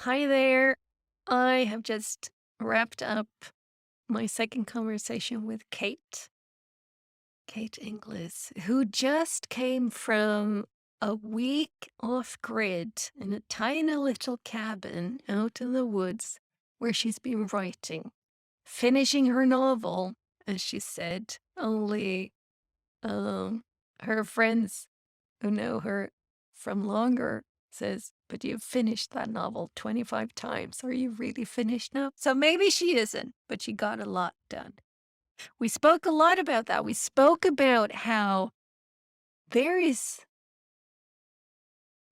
Hi there. I have just wrapped up my second conversation with Kate Ingles, who just came from a week off grid in a tiny little cabin out in the woods where she's been writing, finishing her novel, as she said, only um, her friends who know her from longer says, "But you've finished that novel 25 times. Are you really finished now?" So maybe she isn't, but she got a lot done. We spoke a lot about that. We spoke about how there is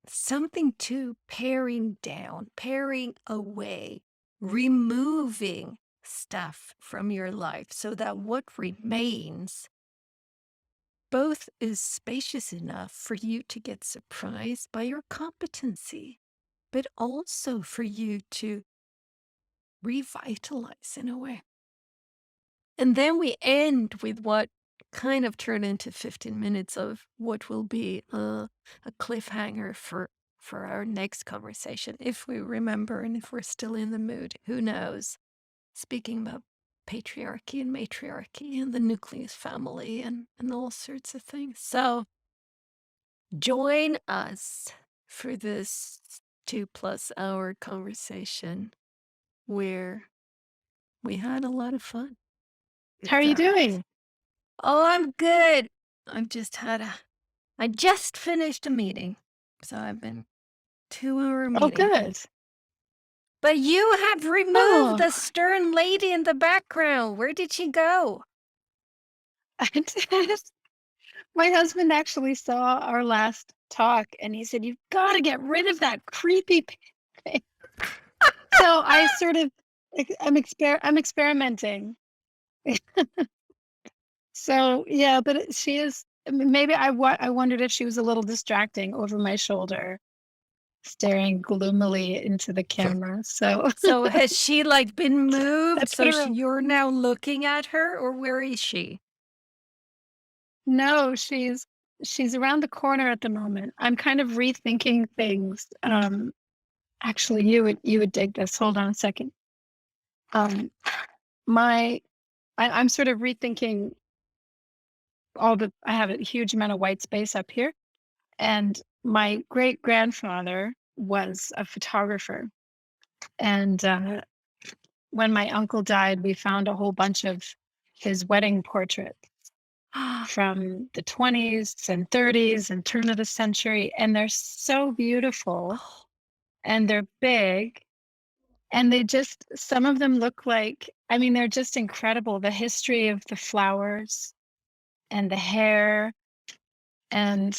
something to paring down, paring away, removing stuff from your life so that what remains both is spacious enough for you to get surprised by your competency, but also for you to revitalize in a way. And then we end with what kind of turned into 15 minutes of what will be a cliffhanger for our next conversation, if we remember and if we're still in the mood. Who knows? Speaking about patriarchy and matriarchy and the nucleus family and all sorts of things. So join us for this 2+ hour conversation where we had a lot of fun with How are you that. doing? Oh, I'm good. I just finished a meeting. So I've been 2 hour Oh, meeting. good. But you have removed Oh, the stern lady in the background. Where did she go? I did. My husband actually saw our last talk and he said, "You've got to get rid of that creepy thing." So I sort of, I'm experimenting. So yeah, but she is. I mean, maybe I wondered if she was a little distracting over my shoulder, staring gloomily into the camera. So So has she like been I moved? put So her. you're now looking at her, or where is she? No, she's around the corner at the moment. I'm kind of rethinking things. Actually, you would dig this. Hold on a second. Um, my I'm sort of rethinking all the. I have a huge amount of white space up here, and my great grandfather was a photographer. And when my uncle died, we found a whole bunch of his wedding portraits from the 20s and 30s and turn of the century, and they're so beautiful Oh, and they're big. And they just, some of them look like, I mean, they're just incredible. The history of the flowers and the hair, and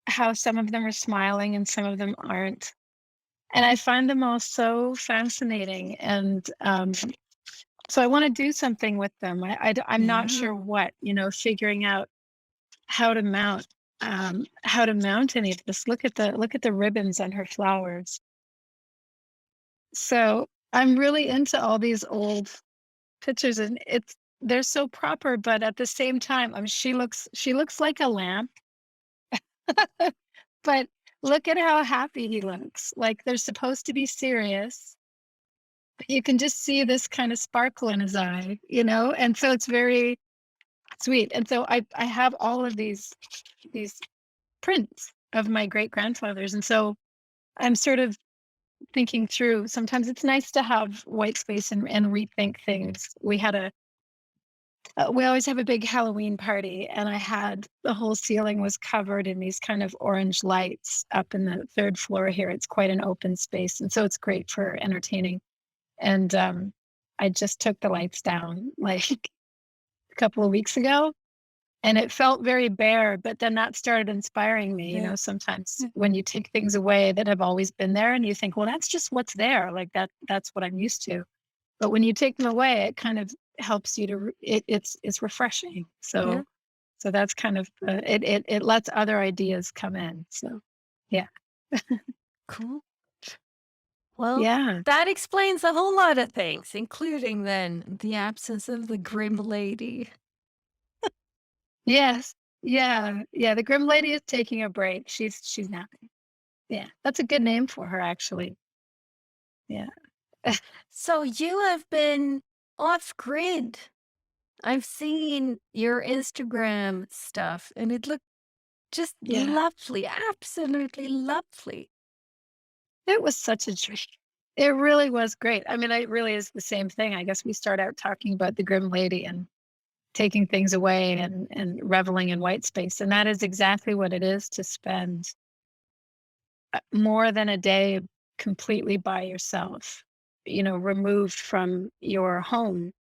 how some of them are smiling and some of them aren't. And I find them all so fascinating. And so I want to do something with them. I'm not yeah. sure what, figuring out how to mount any of this. Look at the ribbons on her flowers. So I'm really into all these old pictures, and they're so proper, but at the same time, she looks like a lamp, but look at how happy he looks. Like they're supposed to be serious, but you can just see this kind of sparkle in his eye. And so it's very sweet. And so I have all of these prints of my great grandfathers, and so I'm sort of thinking through. Sometimes it's nice to have white space and rethink things. We always have a big Halloween party, and I had the whole ceiling was covered in these kind of orange lights up in the third floor here. It's quite an open space, and so it's great for entertaining. And I just took the lights down like a couple of weeks ago, and it felt very bare. But then that started inspiring me. Yeah. Sometimes when you take things away that have always been there, and you think, well, that's just what's there. Like that's what I'm used to. But when you take them away, it kind of helps you to it's refreshing. Yeah. So that's kind of it lets other ideas come in. So yeah. Cool. Well, Yeah. that explains a whole lot of things, including then the absence of the grim lady. Yes. Yeah. Yeah. The Grim Lady is taking a break. She's napping. Yeah. That's a good name for her, actually. Yeah. So you have been off grid. I've seen your Instagram stuff and it looked just Yeah. lovely, absolutely lovely. It was such a treat. It really was great. I mean, it really is the same thing. I guess we start out talking about the Grim Lady and taking things away and reveling in white space. And that is exactly what it is to spend more than a day completely by yourself, removed from your home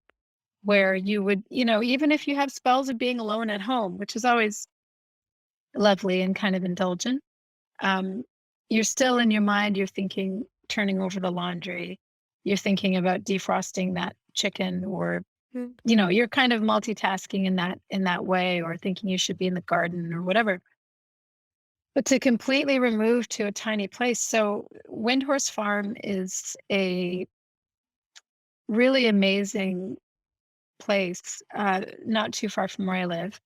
where you would, even if you have spells of being alone at home, which is always lovely and kind of indulgent, um, you're still in your mind, you're thinking, turning over the laundry, you're thinking about defrosting that chicken, or Mm. you're kind of multitasking in that way, or thinking you should be in the garden or whatever. But to completely remove to a tiny place. So Windhorse Farm is a really amazing place, not too far from where I live,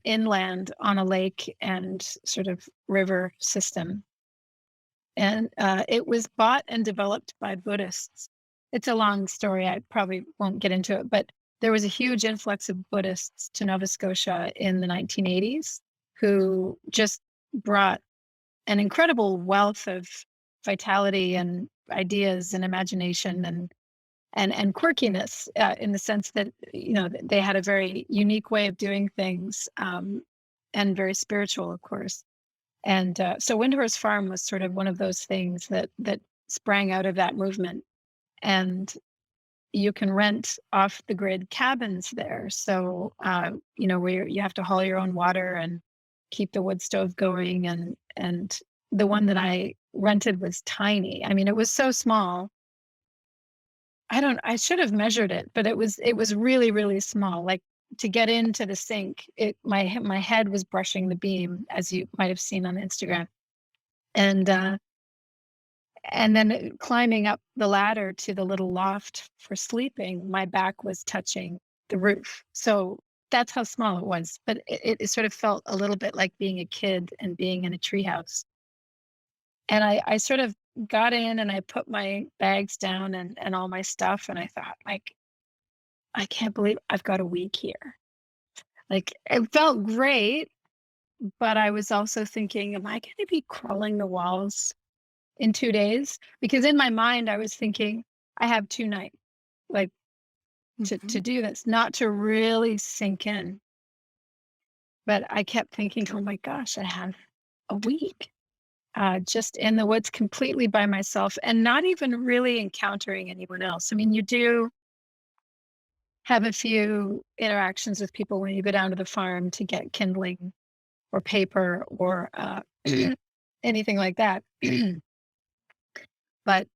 inland on a lake and sort of river system. And it was bought and developed by Buddhists. It's a long story. I probably won't get into it, but there was a huge influx of Buddhists to Nova Scotia in the 1980s who just brought an incredible wealth of vitality and ideas and imagination and quirkiness, in the sense that they had a very unique way of doing things, and very spiritual, of course. And so Windhorse Farm was sort of one of those things that sprang out of that movement. And you can rent off the grid cabins there. So where you have to haul your own water and keep the wood stove going. And the one that I rented was tiny. I mean, it was so small. I should have measured it, but it was really, really small. Like, to get into the sink, my head was brushing the beam, as you might have seen on Instagram. And then climbing up the ladder to the little loft for sleeping, my back was touching the roof. So that's how small it was. But it sort of felt a little bit like being a kid and being in a treehouse. And I sort of got in and I put my bags down and all my stuff. And I thought, like, I can't believe I've got a week here. Like, it felt great, but I was also thinking, am I going to be crawling the walls in 2 days? Because in my mind, I was thinking, I have 2 nights, like, to Mhm. do this, not to really sink in. But I kept thinking, oh my gosh, I have a week, just in the woods completely by myself and not even really encountering anyone else. I mean, you do have a few interactions with people when you go down to the farm to get kindling or paper or anything like that. But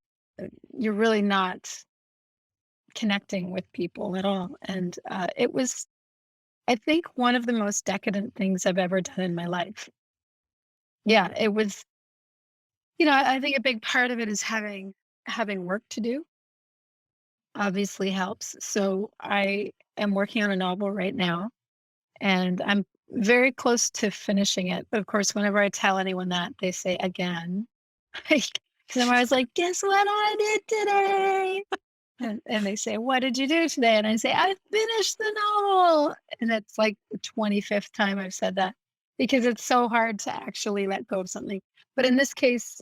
you're really not connecting with people at all. And it was, I think, one of the most decadent things I've ever done in my life. Yeah, it was. I think a big part of it is having work to do. Obviously helps. So I am working on a novel right now, and I'm very close to finishing it. But of course, whenever I tell anyone that, they say again. Because I'm always like, guess what I did today? And they say, what did you do today? And I say, I finished the novel. And it's like the 25th time I've said that, because it's so hard to actually let go of something. But in this case,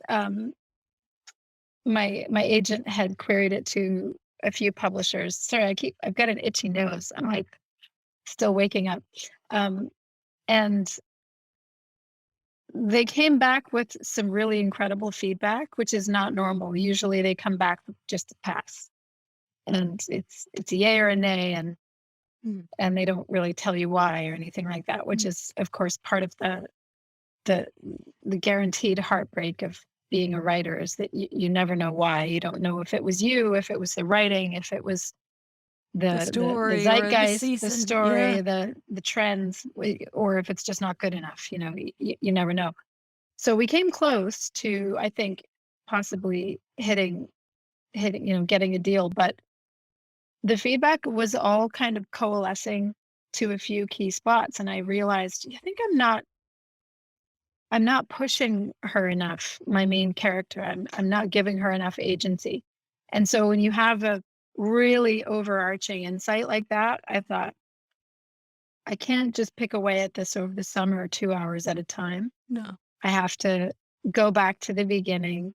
my agent had queried it to a few publishers. Sorry, I've got an itchy nose. I'm like still waking up. Um, and they came back with some really incredible feedback, which is not normal. Usually they come back with just a pass. And it's a yay or a nay, Mm. and they don't really tell you why or anything like that, which Mm. is of course part of the the guaranteed heartbreak of being a writer, is that you never know why. You don't know if it was you, if it was the writing, if it was The the story or the zeitgeist, the season. Yeah. story, the trends, or if it's just not good enough. You never know. So we came close to, I think, possibly hitting, getting a deal, but the feedback was all kind of coalescing to a few key spots, and I realized, I think I'm not pushing her enough, my main character. I'm not giving her enough agency. And so when you have a really overarching insight like that, I thought, I can't just pick away at this over the summer 2 hours at a time. No. I have to go back to the beginning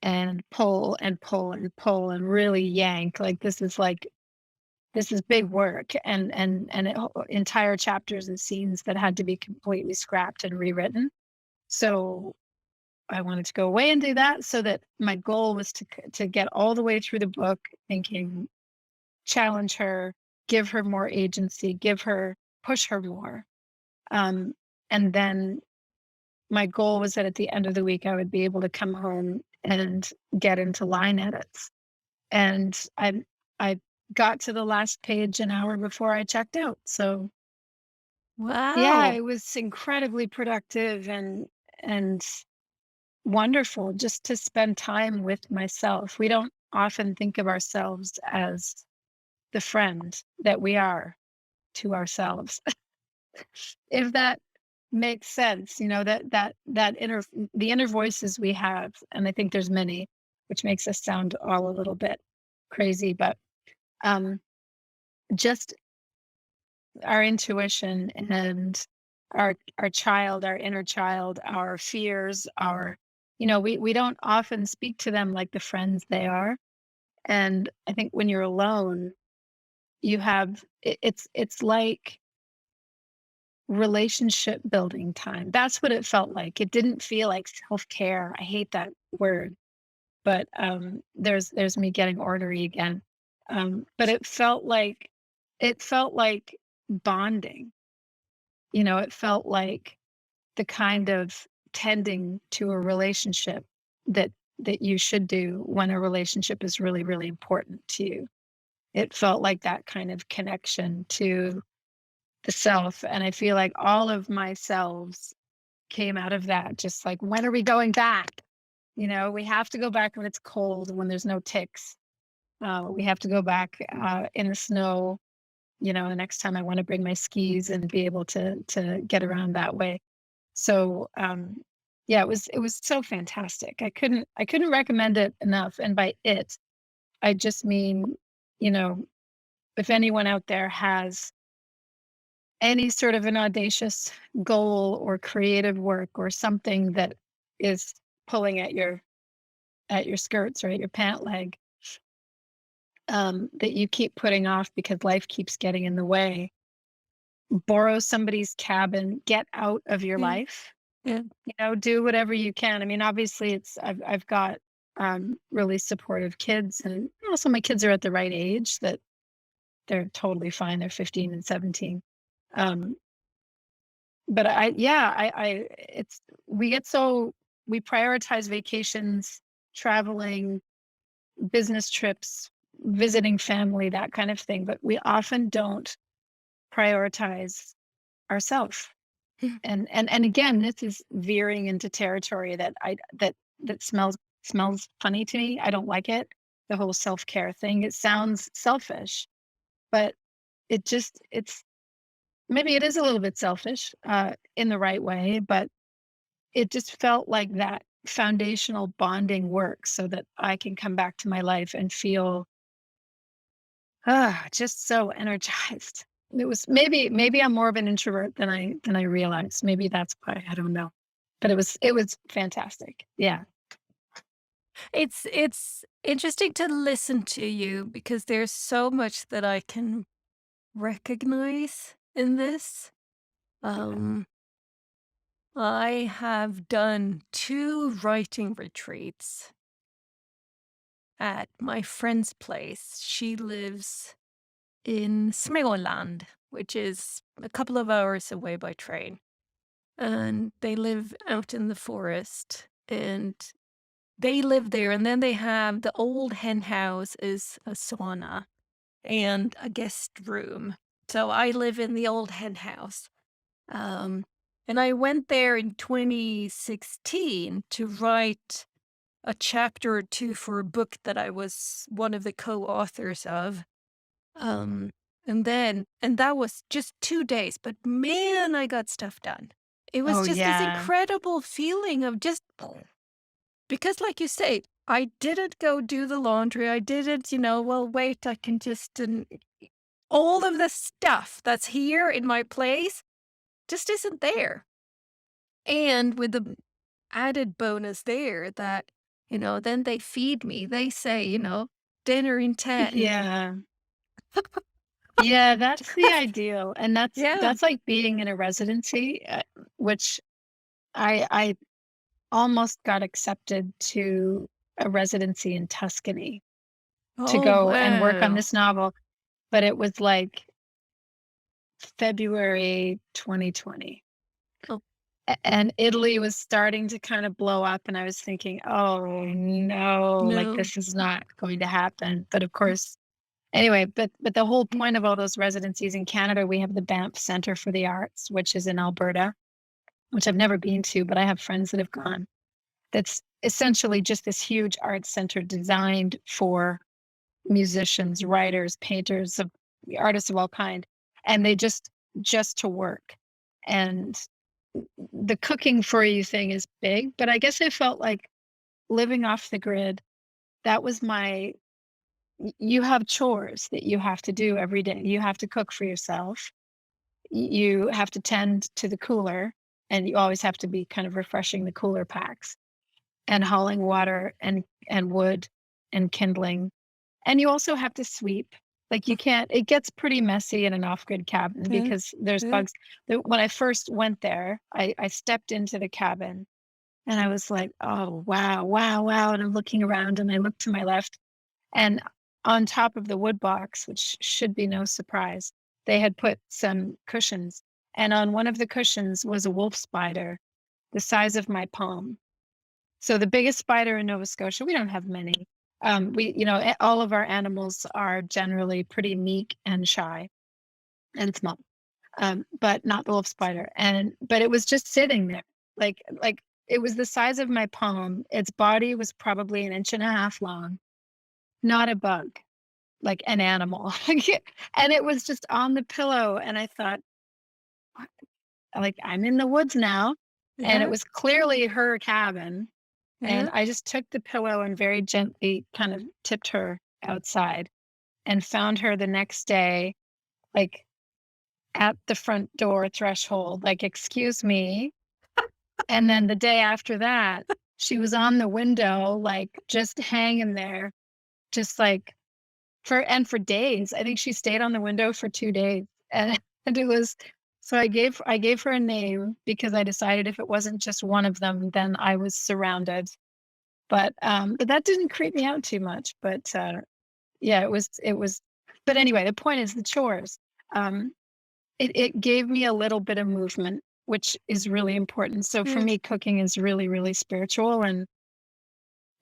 and pull and pull and pull and really yank. This is big work, and entire chapters and scenes that had to be completely scrapped and rewritten. So I wanted to go away and do that, so that my goal was to get all the way through the book thinking, challenge her, give her more agency, push her more. Um, and then my goal was that at the end of the week, I would be able to come home and get into line edits. And I got to the last page an hour before I checked out. So yeah, Wow. it was incredibly productive and wonderful just to spend time with myself. We don't often think of ourselves as the friend that we are to ourselves. If that makes sense, that the inner voices we have, and I think there's many, which makes us sound all a little bit crazy, but um just our intuition and our inner child, our fears, we don't often speak to them like the friends they are. And I think when you're alone, it's like relationship building time. That's what it felt like. It didn't feel like self-care. I hate that word, but there's me getting ornery again. But it felt like bonding. It felt like the kind of tending to a relationship that you should do when a relationship is really, really important to you. It felt like that kind of connection to the self. And I feel like all of my selves came out of that. Just like, when are we going back? We have to go back when it's cold, when there's no ticks. We have to go back in the snow. The next time I want to bring my skis and be able to get around that way. So yeah, it was so fantastic. I couldn't recommend it enough. And by it, I just mean, you know, if anyone out there has any sort of an audacious goal or creative work or something that is pulling at your skirts or at your pant leg, that you keep putting off because life keeps getting in the way, borrow somebody's cabin, get out of your Yeah. life. Yeah. Do whatever you can. I mean, obviously, I've got really supportive kids, and also my kids are at the right age that they're totally fine. They're 15 and 17. Um, but yeah, it's we prioritize vacations, traveling, business trips, visiting family, that kind of thing. But we often don't prioritize ourselves. And again, this is veering into territory that smells funny to me. I don't like it. The whole self-care thing. It sounds selfish, but it's maybe it is a little bit selfish in the right way, but it just felt like that foundational bonding work so that I can come back to my life and feel just so energized. It was maybe I'm more of an introvert than I realized. Maybe that's why, I don't know. But it was fantastic. Yeah. It's interesting to listen to you because there's so much that I can recognize in this. Um, I have done 2 writing retreats at my friend's place. She lives in Småland, which is a couple of hours away by train, and they live out in the forest, and they live there, and then they have the old hen house is a sauna and a guest room. So I live in the old hen house. Um, and I went there in 2016 to write a chapter or 2 for a book that I was one of the co-authors of. Um, and that was just 2 days, but man, I got stuff done. It was Oh just this yeah. incredible feeling of just because like you say, I didn't go do the laundry. I didn't, well, wait, I can just, all of the stuff that's here in my place just isn't there. And with the added bonus there that, then they feed me. They say, dinner in 10. Yeah. Yeah, that's the ideal, and that's Yeah. that's like being in a residency, which I almost got accepted to a residency in Tuscany to Oh, go and work on wow. this novel, but it was like February 2020. Oh, And Italy was starting to kind of blow up, and I was thinking, "Oh, no, like, no. this is not going to happen." But, of course anyway, but the whole point of all those residencies in Canada, we have the Banff Centre for the Arts, which is in Alberta, which I've never been to, but I have friends that have gone. That's essentially just this huge arts center designed for musicians, writers, painters, of artists of all kind, and they just to work. And the cooking for you thing is big, but I guess I felt like living off the grid, that was my you have chores that you have to do every day. You have to cook for yourself. You have to tend to the cooler, and you always have to be kind of refreshing the cooler packs and hauling water and wood and kindling. And you also have to sweep. Like you can't it gets pretty messy in an off-grid cabin Yeah. because there's Yeah. bugs. When I first went there, I stepped into the cabin and I was like, "Oh, wow, wow, wow." And I'm looking around and I look to my left, and on top of the wood box, which should be no surprise, they had put some cushions. And on one of the cushions was a wolf spider the size of my palm. So the biggest spider in Nova Scotia, we don't have many. All of our animals are generally pretty meek and shy and small, but not the wolf spider. But it was just sitting there, like it was the size of my palm. Its body was probably an inch and a half long. Not a bug, like an animal, and it was just on the pillow. And I thought, "What?" Like I'm in the woods now, and it Yeah. was clearly her cabin. And Yeah. I just took the pillow and very gently kind of tipped her outside and found her the next day, like at the front door threshold, like, "Excuse me." And then the day after that, she was on the window, like, just hanging there, just like for days. I think she stayed on the window for 2 days. And, and it was so I gave her a name because I decided if it wasn't just one of them, then I was surrounded. But that didn't creep me out too much, yeah, it was but anyway, the point is the chores. Um, it gave me a little bit of movement, which is really important. So for Yeah. me, cooking is really, really spiritual and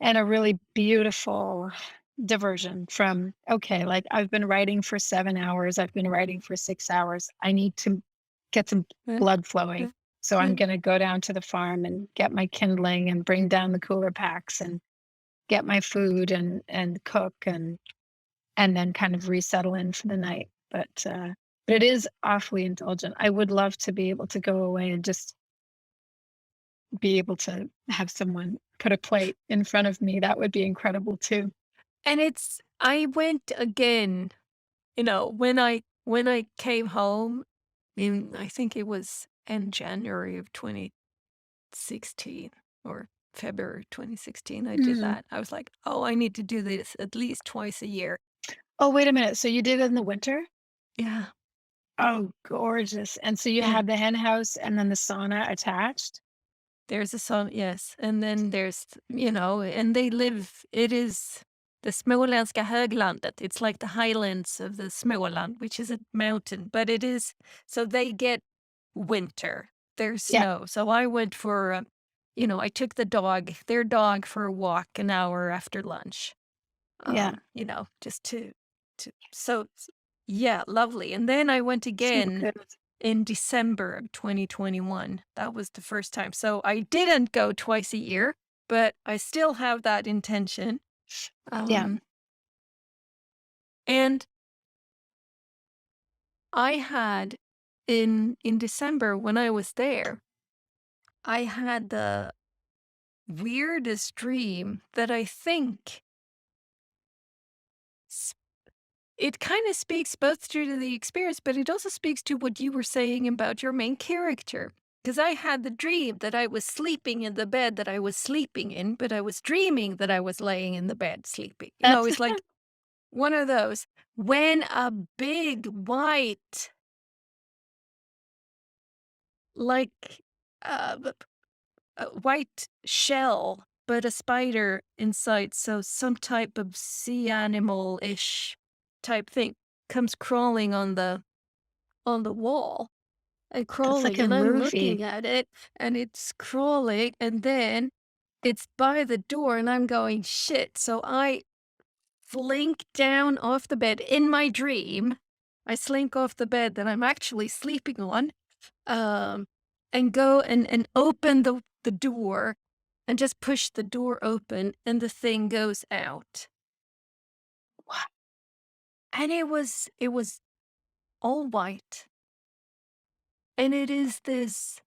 a really beautiful diversion from, okay, like I've been writing for 7 hours, I've been writing for 6 hours. I need to get some Yeah. blood flowing. Yeah. So I'm Yeah. gonna go down to the farm and get my kindling and bring down the cooler packs and get my food and cook and then kind of resettle in for the night. But it is awfully indulgent. I would love to be able to go away and just be able to have someone put a plate in front of me. That would be incredible too. And I went again, when I came home I think it was in January of 2016 or February 2016, I did Mm. that. I was like, "Oh, I need to do this at least twice a year." Oh, wait a minute. So you did it in the winter? Yeah. Oh, gorgeous. And so you Yeah. had the hen house and then the sauna attached? There's a song, yes, and then there's, and it is the Småländska höglandet. It's like the highlands of the Småland, which is a mountain, but it is so they get winter. There's Yeah, snow. So I went for, I took their dog for a walk an hour after lunch. yeah. Just yeah, lovely. And then I went So again good. in December of 2021. That was the first time. So I didn't go twice a year, but I still have that intention. Yeah, Um, and I had in December when I was there, I had weirdest dream that I think s- it kind of speaks both to the experience, but it also speaks to what you were saying about your main character. Because I had the dream that I was sleeping in the bed that I was sleeping in, but I was dreaming that I was laying in the bed sleeping. That's It's like one of those. When a big white, like, b a white shell, but a spider inside, so some type of sea animal-ish type thing comes crawling on the wall and that's like crawling, a and I'm looking movie. at it, and it's crawling, and then it's by the door, and I'm going, "Shit," so I slink down off the bed in my dream. I slink off the bed that I'm actually sleeping on, um, and go and open the door and just push the door open, and the thing goes out. Wow, And it was all white. And it is this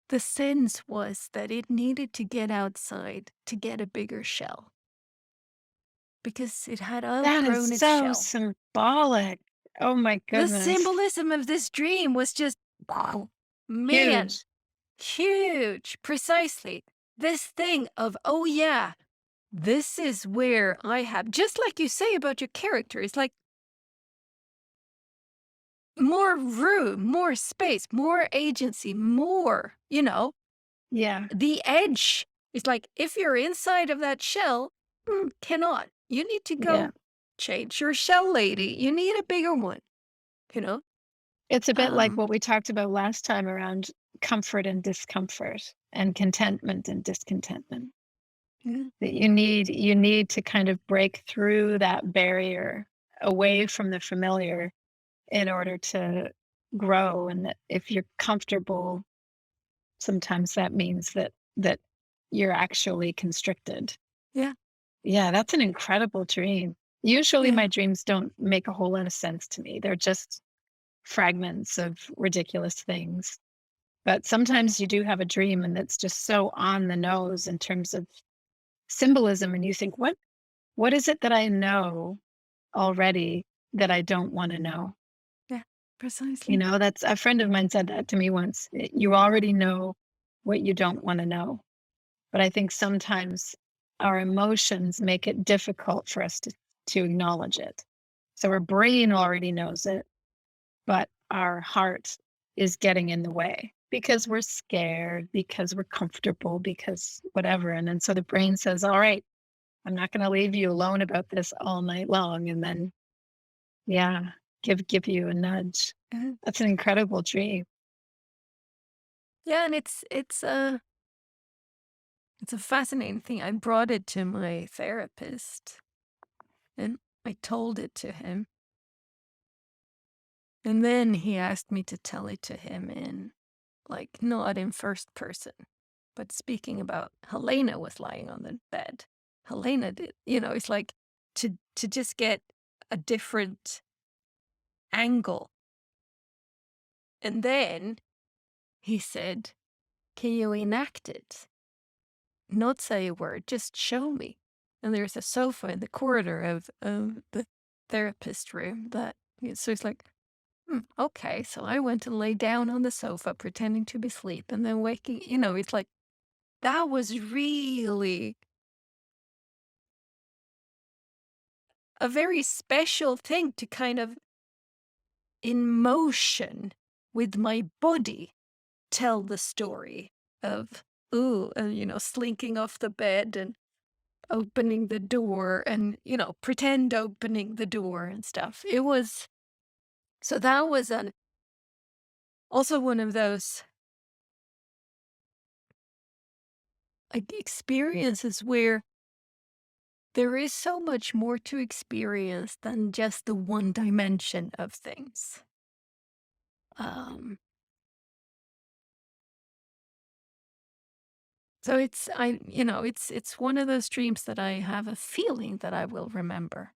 the sense was that it needed to get outside to get a bigger shell because it had that is outgrown its so shell. symbolic. Oh my The goodness. symbolism of this dream was just, wow, man, Huge. huge. Precisely. This thing of, oh, yeah, this is where I have, just like you say about your character, it's like more room, more space, more agency, more, Yeah, the edge. It's like if you're inside of that shell, cannot. You need to yeah. go change your shell, lady. You need a bigger one, you know? It's a bit like Um, what we talked about last time around comfort and discomfort and contentment and discontentment. yeah, That you need to kind of break through that barrier away from the familiar in order to grow, and that if you're comfortable, sometimes that means that you're actually constricted. yeah, Yeah, that's an incredible dream. Usually yeah, my dreams don't make a whole lot of sense to me. They're just fragments of ridiculous things. But sometimes you do have a dream and it's just so on the nose in terms of symbolism, and you think, what is it that I know already that I don't want to know? yeah, precisely. That's a friend of mine said that to me once. You already know what you don't want to know. But I think sometimes our emotions make it difficult for us to acknowledge it. So our brain already knows it, but our heart is getting in the way because we're scared, because we're comfortable, because whatever. And then so the brain says, all right, I'm not going to leave you alone about this all night long. And then, yeah, give you a nudge. Uh, That's an incredible dream. yeah, and it's a fascinating thing. I brought it to my therapist and I told it to him. And then he asked me to tell it to him in, like, not in first person, but speaking about Helena was lying on the bed. Helena did, it's like to just get a different angle. And then he said, "Can you enact it? Not say a word, just show me." And there's a sofa in the corridor of the therapist room so it's like, okay. So I went and lay down on the sofa pretending to be asleep and then waking, it's like that was really a very special thing to kind of in motion with my body tell the story of, ooh, and, slinking off the bed and opening the door and, pretend opening the door and stuff. It was, so that was also one of those like experiences where there is so much more to experience than just the one dimension of things. Um, so it's one of those dreams that I have a feeling that I will remember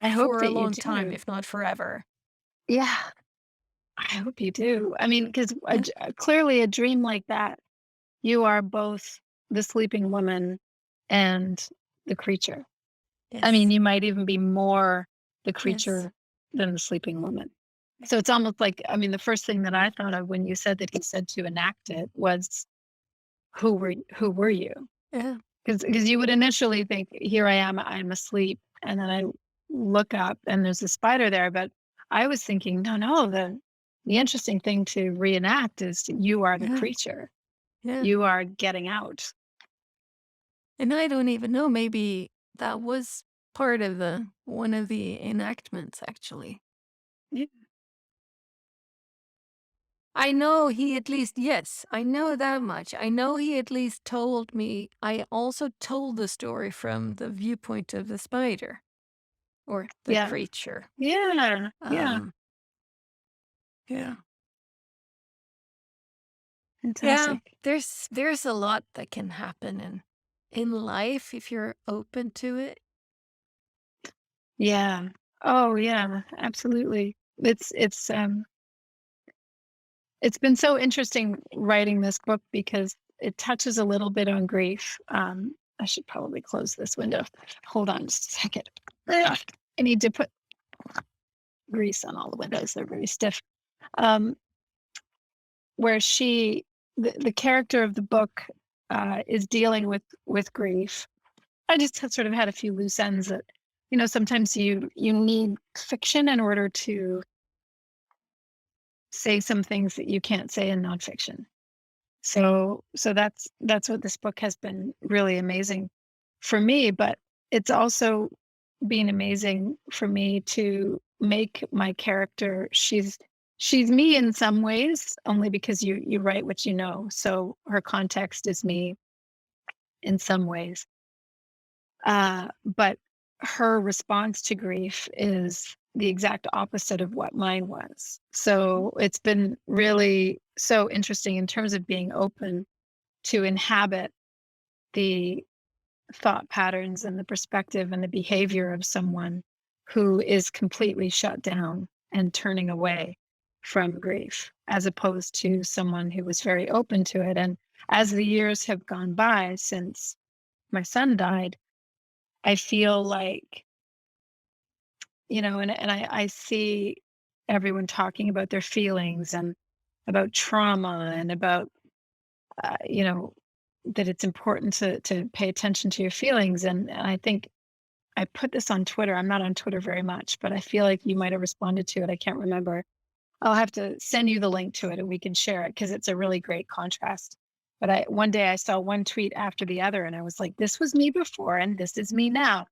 I hope for a that you long time, do. if not forever. Yeah, I hope you do. I mean, because Yeah. clearly a dream like that, you are both. the sleeping woman and the creature. I mean, Yes. you might even be more the Yes. creature than the sleeping woman. So it's almost like, I mean, the first thing that I thought of when you said that he said to enact it was, who were you? Yeah. Because you would initially think, here I am, I'm asleep, and then I look up and there's a spider there. But I was thinking, no, no, the interesting thing to reenact is you are the Yeah. creature. Yeah. You are getting out. And I don't even know, maybe that was part of the one of the enactments, actually. Yeah. I know he at least yes, I know that much. I know he at least told me I also told the story from the viewpoint of the spider or the Yeah. creature. Yeah. Yeah. Um, yeah. Yeah, Fantastic. there's a lot that can happen in life if you're open to it. Yeah. Oh, yeah. Absolutely. It's been so interesting writing this book because it touches a little bit on grief. I should probably close this window. Hold on just a second. Ugh, I need to put grease on all the windows. They're very stiff. Um, where the character of the book, is dealing with grief. I just have sort of had a few loose ends that, sometimes you need fiction in order to say some things that you can't say in nonfiction. So that's what this book has been really amazing for me, but it's also been amazing for me to make my character, she's me in some ways, only because you write what you know. So her context is me in some ways. But her response to grief is the exact opposite of what mine was. So it's been really so interesting in terms of being open to inhabit the thought patterns and the perspective and the behavior of someone who is completely shut down and turning away from grief, as opposed to someone who was very open to it. And as the years have gone by since my son died, I feel like, and I see everyone talking about their feelings and about trauma and about, that it's important to pay attention to your feelings. And I think I put this on Twitter. I'm not on Twitter very much, but I feel like you might have responded to it. I can't remember. I'll have to send you the link to it and we can share it because it's a really great contrast. But one day I saw one tweet after the other and I was like, this was me before and this is me now.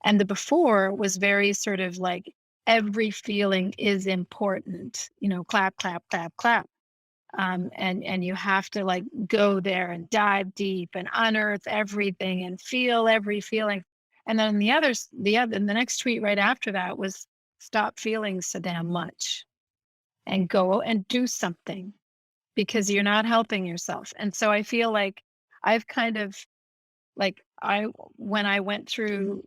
And the before was very sort of like every feeling is important, clap, clap, clap, clap. And you have to like go there and dive deep and unearth everything and feel every feeling. And then the next tweet right after that was stop feeling so damn much and go and do something because you're not helping yourself. And so I feel like I've kind of like when I went through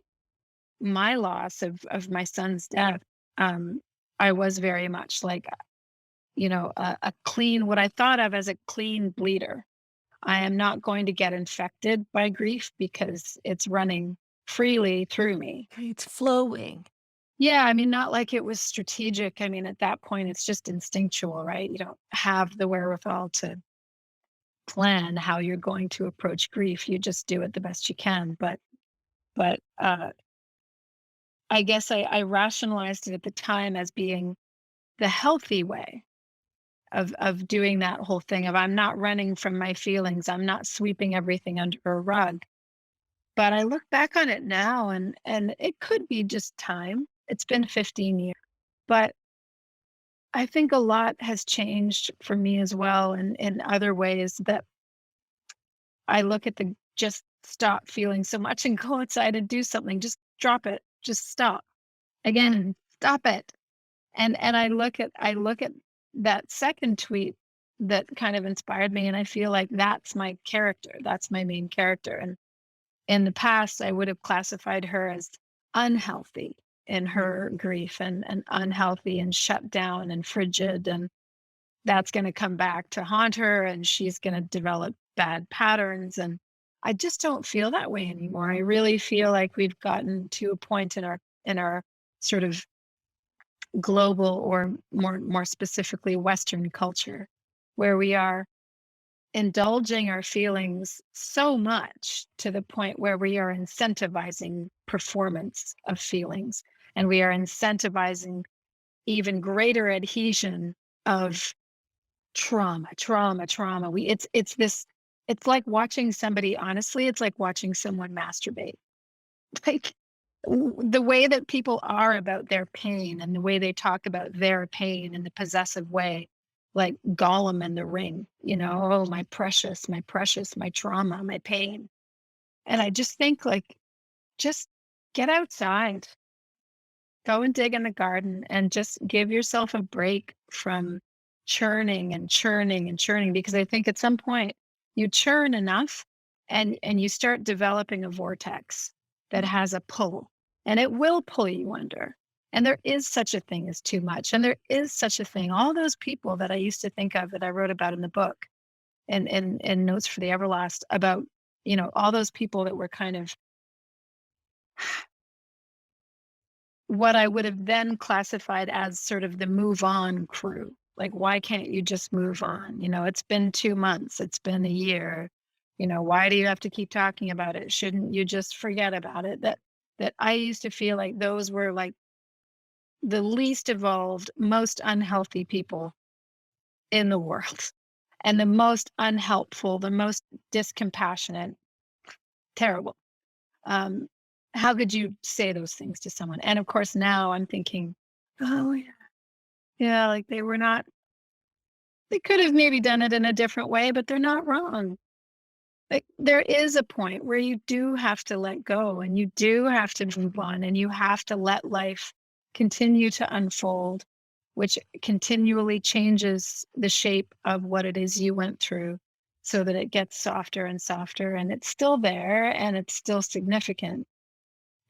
my loss of my son's death, um, I was very much like, a clean, what I thought of as a clean bleeder. I am not going to get infected by grief because it's running freely through me. It's flowing. Yeah, I mean, not like it was strategic. I mean, at that point, it's just instinctual, right? You don't have the wherewithal to plan how you're going to approach grief. You just do it the best you can. But I guess I rationalized it at the time as being the healthy way of doing that whole thing of I'm not running from my feelings. I'm not sweeping everything under a rug. But I look back on it now and it could be just time. It's been 15 years. But I think a lot has changed for me as well and in other ways that I look at the just stop feeling so much and go outside and do something. Just drop it. Just stop. Again, stop it. And I look at that second tweet that kind of inspired me and I feel like that's my character. That's my main character. And in the past I would have classified her as unhealthy in her grief and unhealthy and shut down and frigid, and that's going to come back to haunt her and she's going to develop bad patterns. And I just don't feel that way anymore. I really feel like we've gotten to a point in our sort of global, or more specifically Western culture, where we are indulging our feelings so much to the point where we are incentivizing performance of feelings, and we are incentivizing even greater adhesion of trauma. It's this, it's like watching somebody, honestly, it's like watching someone masturbate. Like, the way that people are about their pain, and the way they talk about their pain in the possessive way, like Gollum in the Ring, oh, my precious, my trauma, my pain. And I just think, like, just get outside, go and dig in the garden, and just give yourself a break from churning and churning and churning, because I think at some point you churn enough, and you start developing a vortex that has a pull, and it will pull you under. And there is such a thing as too much, and there is such a thing, all those people that I used to think of, that I wrote about in the book, and Notes for the Everlast, about, all those people that were kind of what I would have then classified as sort of the move on crew. Like, why can't you just move on? It's been 2 months, it's been a year. Why do you have to keep talking about it? Shouldn't you just forget about it? That I used to feel like those were like the least evolved, most unhealthy people in the world, and the most unhelpful, the most discompassionate, terrible. Um, how could you say those things to someone? And of course, now I'm thinking, oh, yeah. Yeah, like, they could have maybe done it in a different way, but they're not wrong. Like, there is a point where you do have to let go, and you do have to move on, and you have to let life continue to unfold, which continually changes the shape of what it is you went through, so that it gets softer and softer, and it's still there, and it's still significant,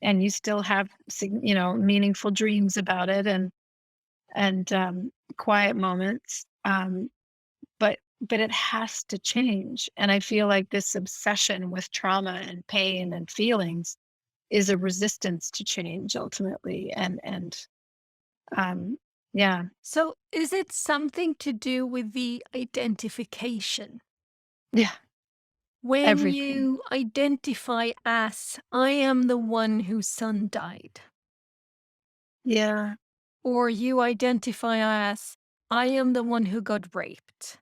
and you still have meaningful dreams about it, and quiet moments. But it has to change. And I feel like this obsession with trauma and pain and feelings is a resistance to change ultimately. And um, yeah, So, is it something to do with the identification? yeah, When everything. you identify as, I am the one whose son died, Yeah, or you identify as, I am the one who got raped,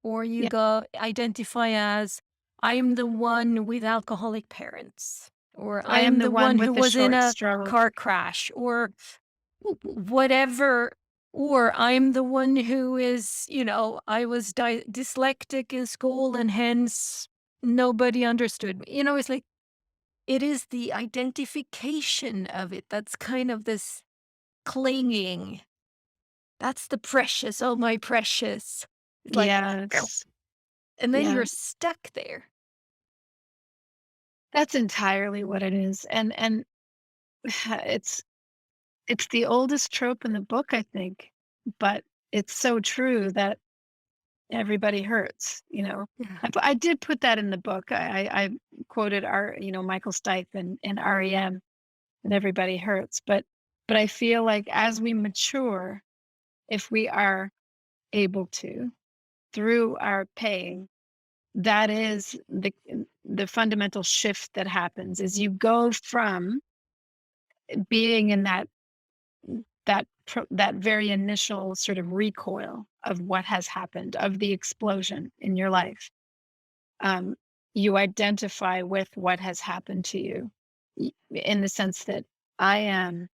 or you yeah. go identify as, I am the one with alcoholic parents, or I I am am the the one one with who the was in short a straw. car crash, or whatever, or I'm the one who is, I was dyslexic in school and hence nobody understood me. It's like it is the identification of it that's kind of this clinging. That's the precious, oh my precious. It's like, Yes, and then yeah. you're stuck there. That's entirely what it is. And it's it's the oldest trope in the book, I think, but it's so true that everybody hurts. Yeah. I did put that in the book. I quoted Michael Stipe and REM, and everybody hurts. But I feel like as we mature, if we are able to, through our pain, that is the fundamental shift that happens, is you go from being in that very initial sort of recoil of what has happened, of the explosion in your life. um, you identify with what has happened to you, in the sense that I am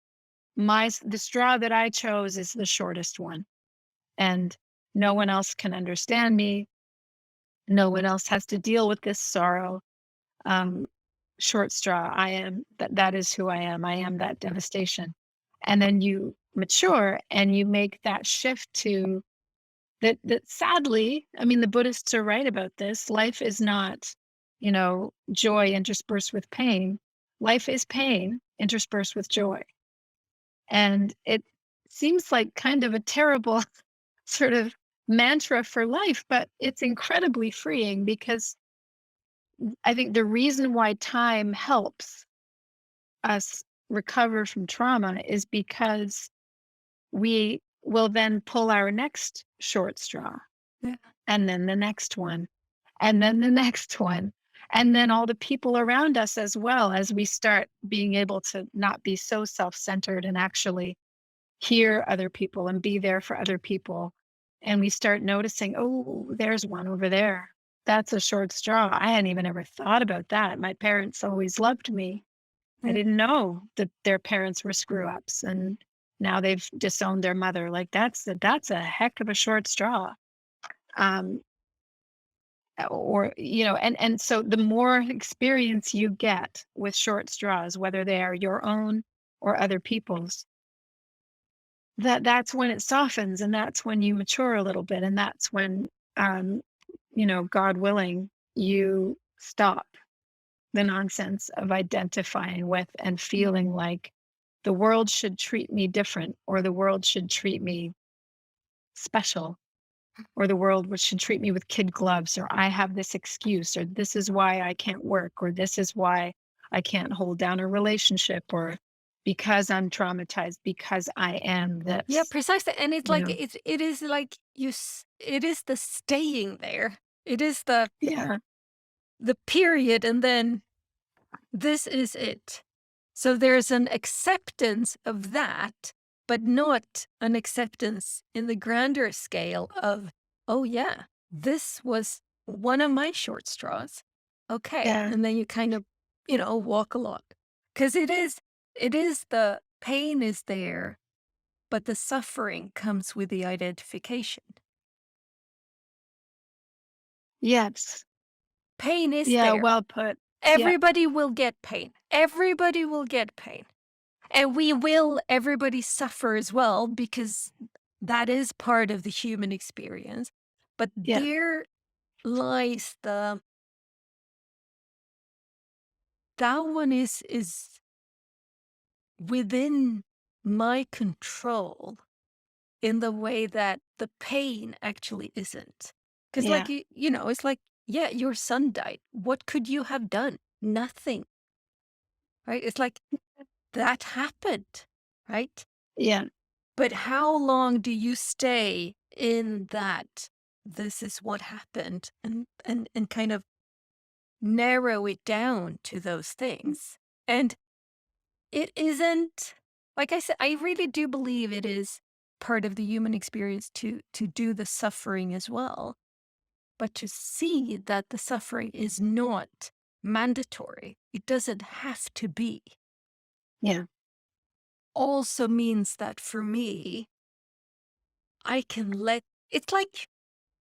the straw that I chose is the shortest one, and no one else can understand me. No one else has to deal with this sorrow. Um, Short straw. I am that. That is who I am. I am that devastation. And then you mature and you make that shift to that sadly, I mean, the Buddhists are right about this. Life is not, joy interspersed with pain. Life is pain interspersed with joy. And it seems like kind of a terrible sort of mantra for life, but it's incredibly freeing, because I think the reason why time helps us recover from trauma is because we will then pull our next short straw, Yeah. and then the next one, and then the next one, and then all the people around us as well, as we start being able to not be so self-centered and actually hear other people and be there for other people. And we start noticing, oh, there's one over there. That's a short straw. I hadn't even ever thought about that. My parents always loved me. I Yeah. didn't know that their parents were screw ups and now they've disowned their mother. Like that's a heck of a short straw. Um, or and so the more experience you get with short straws, whether they are your own or other people's, that's when it softens, and that's when you mature a little bit, and that's when, um, God willing, you stop the nonsense of identifying with and feeling like the world should treat me different, or the world should treat me special, or the world should treat me with kid gloves, or I have this excuse, or this is why I can't work, or this is why I can't hold down a relationship, or because I'm traumatized, because I am Yeah, this, precisely, and it's you like know? it is like it is the staying there. It is Yeah. the period, and then this is it. So there's an acceptance of that, but not an acceptance in the grander scale of, "Oh, yeah, this was one of my short straws. Okay." Yeah. And then you kind of, walk along. 'Cause it is the pain is there, but the suffering comes with the identification. Yes. Pain is Yeah, there. well put. Yeah. Everybody will get pain. Everybody will get pain. And everybody suffer as well because that is part of the human experience. But Yeah. there lies that one is within my control in the way that the pain actually isn't. Because, like, Yeah. it's like, yeah, your son died. What could you have done? Nothing, right? It's like that happened, right? Yeah. But how long do you stay in that this is what happened and kind of narrow it down to those things? And it isn't like I said, I really do believe it is part of the human experience to do the suffering as well, but to see that the suffering is not mandatory. It doesn't have to be. Yeah. Also means that for me, I can let it's like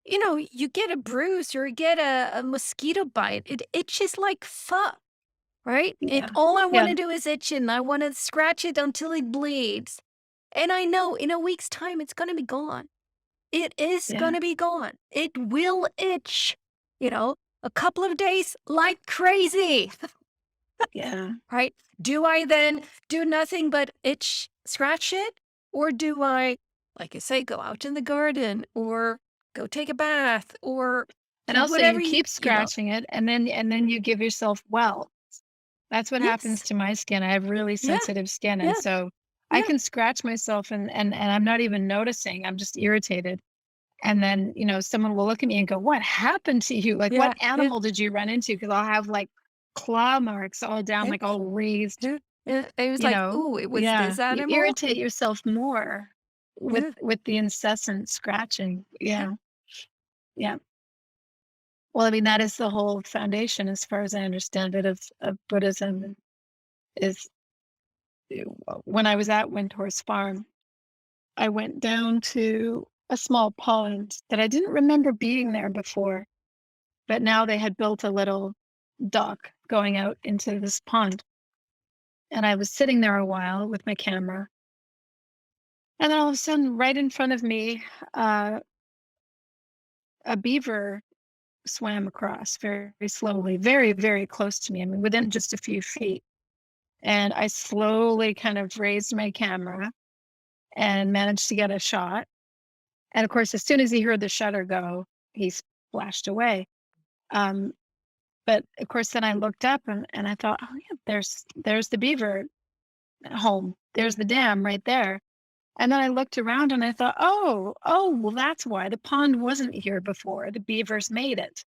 you get a bruise or you get a mosquito bite. It itches like fuck, right? And Yeah. all I want Yeah. to do is itch it and I want to scratch it until it bleeds. And I know in a week's time it's going to be gone. It is going Yeah. to be gone. It will itch, a couple of days like crazy, Yeah. right? Do I then do nothing but scratch it? Or do I, like I say, go out in the garden or go take a bath or And do also whatever you keep you love? scratching it and then you give yourself welts. That's what happens Yes. to my skin. I have really Yeah. sensitive skin. And Yeah. so I Yeah. can scratch myself and I'm not even noticing. I'm just irritated. And then, someone will look at me and go, "What happened to you? Like, what Yeah. Yeah. animal did you run into?" Because I'll have like claw marks all down, Yeah. like all raised, Yeah. Yeah. It was like, "Ooh, it was yeah. this You animal?" irritate yourself more with Yeah. with the incessant scratching. Yeah. Yeah. Yeah. Well, I mean, that is the whole foundation, as far as I understand it, of Buddhism is when I was at Windhorse Farm, I went down to a small pond that I didn't remember being there before, but now they had built a little dock going out into this pond. And I was sitting there a while with my camera. And then all of a sudden, right in front of me, uh, a beaver swam across very, very slowly, very, very close to me. I mean, within just a few feet. And I slowly kind of raised my camera and managed to get a shot. And of course, as soon as he heard the shutter go, he splashed away. Um, But of course, then I looked up and I thought, oh yeah, there's the beaver home. There's the dam right there. And then I looked around and I thought, oh, well, that's why the pond wasn't here before. The beavers made it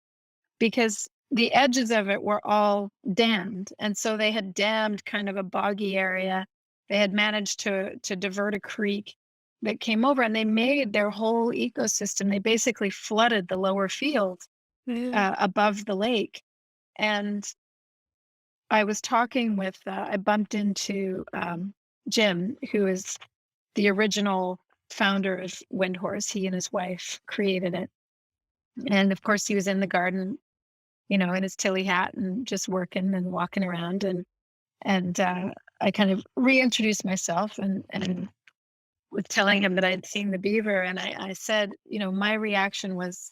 because the edges of it were all dammed. And so they had dammed kind of a boggy area. They had managed to divert a creek that came over and they made their whole ecosystem. They basically flooded the lower field Yeah. above the lake. And I was talking with, I bumped into Jim, who is the original founder of Windhorse. He and his wife created it. And of course, he was in the garden, in his tilly hat and just working and walking around. And I kind of reintroduced myself and was telling him that I'd seen the beaver. And I said, my reaction was,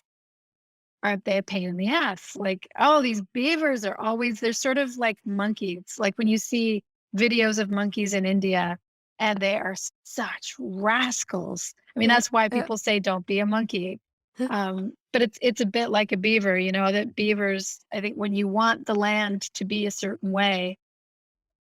aren't they a pain in the ass? Like, oh, these beavers are always, they're sort of like monkeys. Like when you see videos of monkeys in India and they are such rascals. I mean, Yeah. that's why Yeah. people say don't be a monkey. But it's a bit like a beaver, that beavers, I think when you want the land to be a certain way,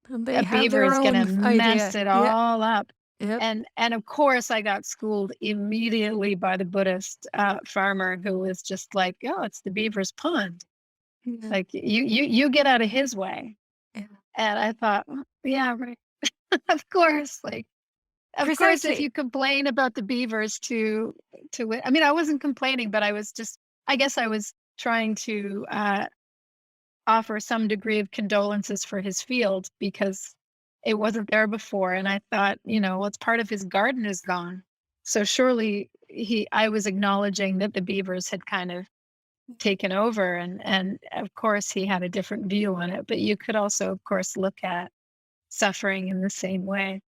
And they a have beaver their is gonna own mess idea. it Yeah. all up. Yep. And of course, I got schooled immediately by the Buddhist farmer who was just like, "Oh, it's the beaver's pond. Yeah. Like you get out of his way." Yeah. And I thought, "Oh, yeah, right. Of course, like of course, if Precisely. you complain about the beavers I mean, I wasn't complaining, but I was just, I guess I was trying to offer some degree of condolences for his field because it wasn't there before. And I thought, well, it's part of his garden is gone. So surely I was acknowledging that the beavers had kind of taken over and of course he had a different view on it. But you could also, of course, look at suffering in the same way.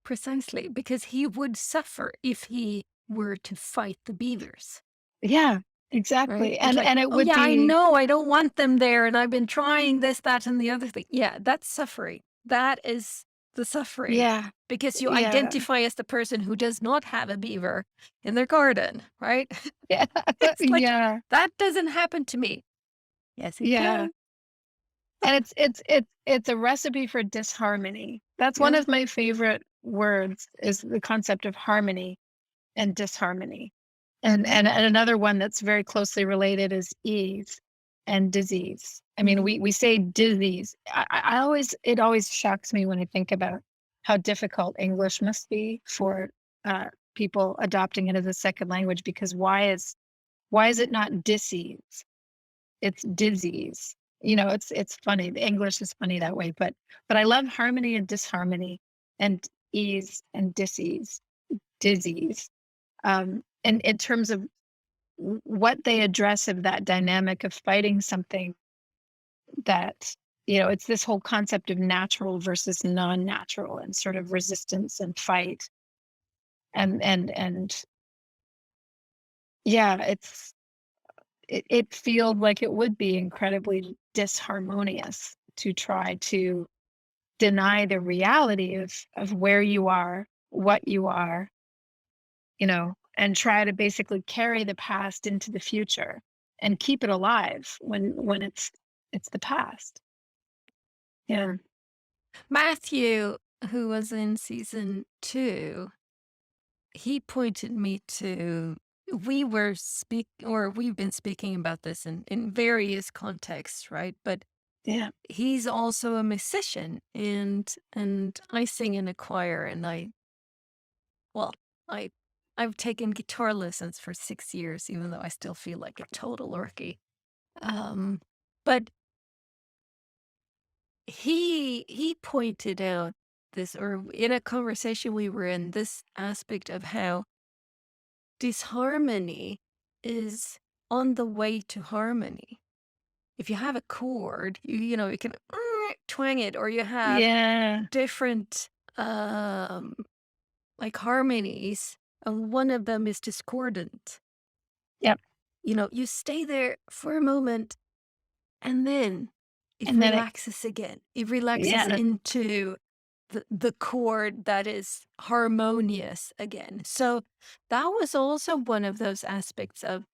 Precisely. Because he would suffer if he were to fight the beavers. Yeah, Right? exactly. It's like, And it "Oh, would yeah, I be, know I don't want them there, and I've been trying this, that, and the other thing." Yeah, that's suffering. That is the suffering, yeah, because you yeah, identify as the person who does not have a beaver in their garden, right? yeah, It's like, yeah, "That doesn't happen to me." Yes, it yeah. can. And it's a recipe for disharmony. That's one Yeah. of my favorite words is the concept of harmony and disharmony. Mhm, And another one that's very closely related is ease and disease. I mean, mhm. we say disease. I always, it always shocks me when I think about how difficult English must be for people adopting it as a second language because why is it not disease? It's disease. It's funny. The English is funny that way, but I love harmony and disharmony and ease and disease, disease. And in terms of what they address of that dynamic of fighting something that, it's this whole concept of natural versus non-natural and sort of resistance and fight. And yeah, it feels like it would be incredibly disharmonious to try to deny the reality of where you are, what you are, and try to basically carry the past into the future and keep it alive when it's the past. Yeah. Matthew, who was in season 2, he pointed me to, we've been speaking about this in various contexts, right? But Yeah. he's also a musician, and I sing in a choir, and well, I I've taken guitar lessons for 6 years, even though I still feel like a total rookie. Um, but he pointed out this, or in a conversation we were in, this aspect of how disharmony is on the way to harmony. If you have a chord, you can twang it, or you have Yeah. different like harmonies, and one of them is discordant. Yep. You stay there for a moment, and then it And then it relaxes again. It relaxes yeah. into the chord that is harmonious again. So that was also one of those aspects of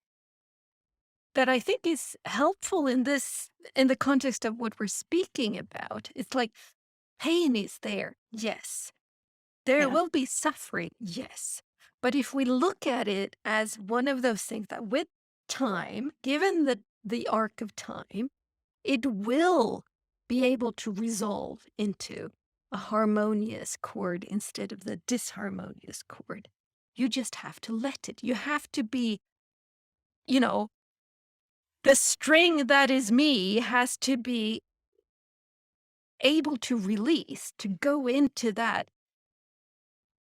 that I think is helpful in this, in the context of what we're speaking about. It's like pain is there, yes. There Yeah. will be suffering, yes. But if we look at it as one of those things that with time, given the arc of time, it will be able to resolve into a harmonious chord instead of the disharmonious chord. You just have to let it. You have to be, you know, the string that is me has to be able to release, to go into that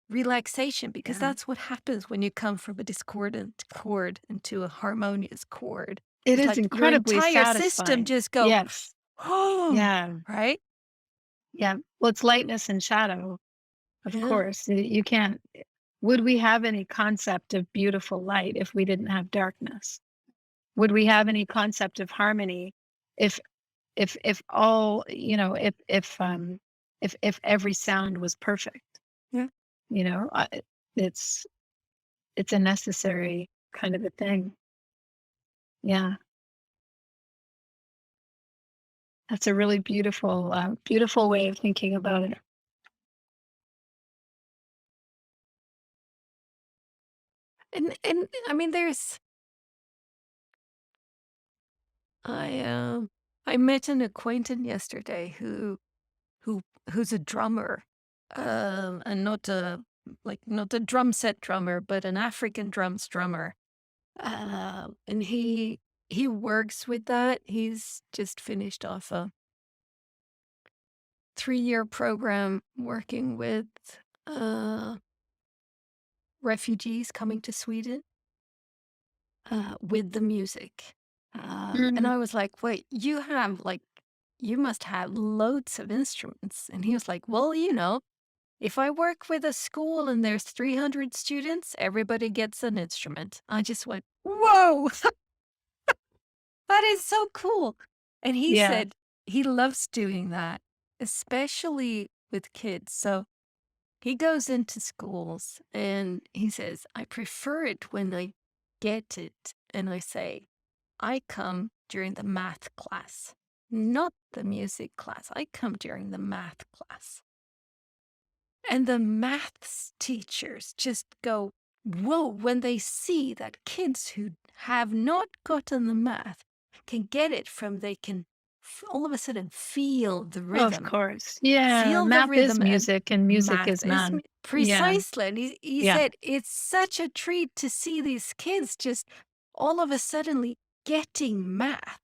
relaxation, because Yeah. that's what happens when you come from a discordant chord into a harmonious chord. It It's is like your incredibly entire system satisfying. just go, Yes. oh, Yeah. right? Yeah. Well, it's lightness and shadow, of Yeah. course. You can't would we have any concept of beautiful light if we didn't have darkness? Would we have any concept of harmony if if all, if every sound was perfect? Yeah. You know, it's it's a necessary kind of a thing. Yeah. That's a really beautiful, beautiful way of thinking about it. And I mean, I I met an acquaintance yesterday who who's a drummer, and not a, like, not a drum set drummer, but an African drums drummer. And he works with that. He's just finished off a 3-year program working with uh refugees coming to Sweden, with the music. And Mm. I was like, wait, you must have loads of instruments. And he was like, well, if I work with a school and there's 300 students, everybody gets an instrument. I just went, whoa, that is so cool. And he Yeah. said he loves doing that, especially with kids. So he goes into schools and he says, I prefer it when I get it and I say, I come during the math class, not the music class. I come during the math class. And the maths teachers just go, whoa, when they see that kids who have not gotten the math can get it from, they can all of a sudden feel the Of rhythm, course. Yeah, feel the math is rhythm, and music and music math is is man. Yeah. precisely. And he Yeah. said, it's such a treat to see these kids just all of a suddenly getting math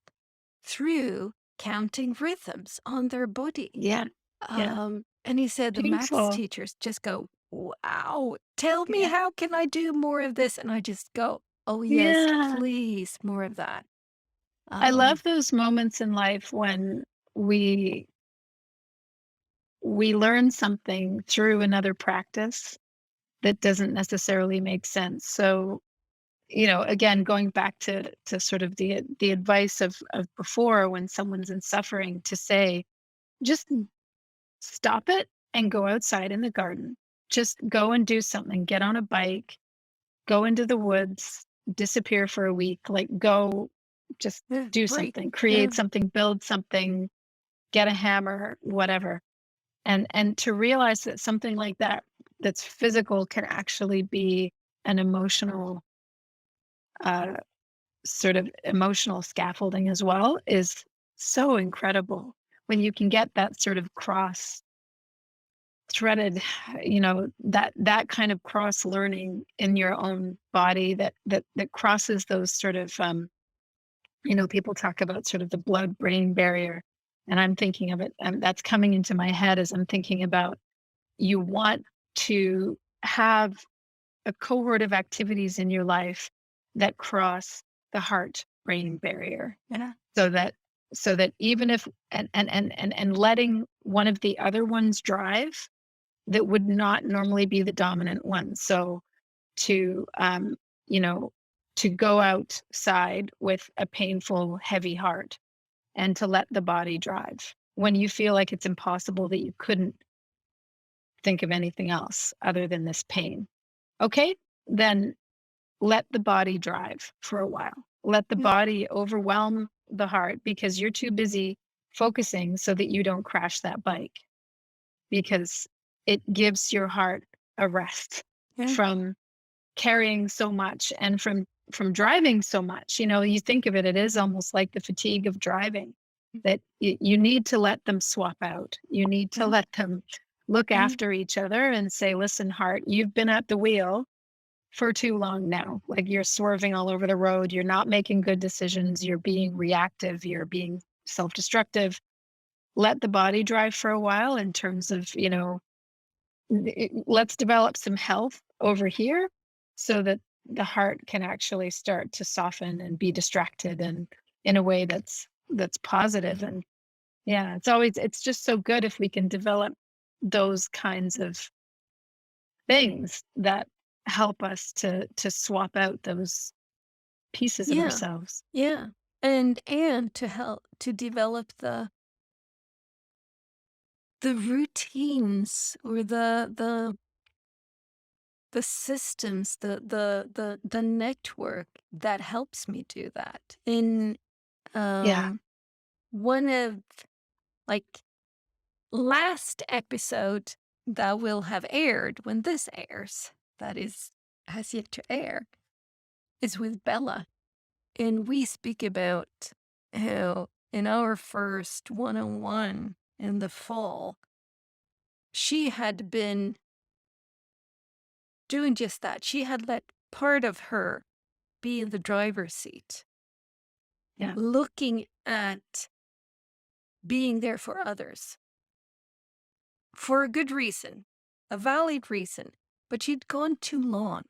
through counting rhythms on their body. Yeah. Yeah. And he said the maths Painful. teachers just go, wow, tell me, Yeah. how can I do more of this? And I just go, oh, yes, Yeah. please, more of that. I Um, love those moments in life when we we learn something through another practice that doesn't necessarily make sense. So, again, going back to sort of the advice of before when someone's in suffering to say, just stop it and go outside in the garden. Just go and do something. Get on a bike, go into the woods, disappear for a week, like go just yeah, do break. something, Yeah. create something, build something, get a hammer, whatever. And to realize that something like that that's physical can actually be an emotional uh, sort of emotional scaffolding as well is so incredible when you can get that sort of cross threaded, that kind of cross learning in your own body that crosses those sort of people talk about sort of the blood brain barrier, and I'm thinking of it, and that's coming into my head as I'm thinking about, you want to have a cohort of activities in your life that cross the heart brain barrier, Yeah. so that even if and letting one of the other ones drive that would not normally be the dominant one. So to you know to go outside with a painful heavy heart and to let the body drive when you feel like it's impossible, that you couldn't think of anything else other than this pain. Okay, then let the body drive for a while. let the Yeah. body overwhelm the heart because you're too busy focusing so that you don't crash that bike, because it gives your heart a rest Yeah. from carrying so much and from driving so much. You think of it, it is almost like the fatigue of driving, that you need to let them swap out. You need to Yeah. let them look Yeah. after each other and say, listen, heart, you've been at the wheel for too long now. Like, you're swerving all over the road, you're not making good decisions, you're being reactive, you're being self-destructive. Let the body drive for a while, in terms of, let's develop some health over here so that the heart can actually start to soften and be distracted, and in a way that's positive. And yeah, it's just so good if we can develop those kinds of things that help us to swap out those pieces of Yeah. ourselves. Yeah. And to help to develop the routines or the systems, the network that helps me do that. In Yeah. one of like last episode that will have aired when this airs, that is has yet to air, is with Bella. And we speak about how in our first one-on-one in the fall, she had been doing just that. She had let part of her be in the driver's seat, Yeah. looking at being there for others for a good reason, a valid reason, but she'd gone too long.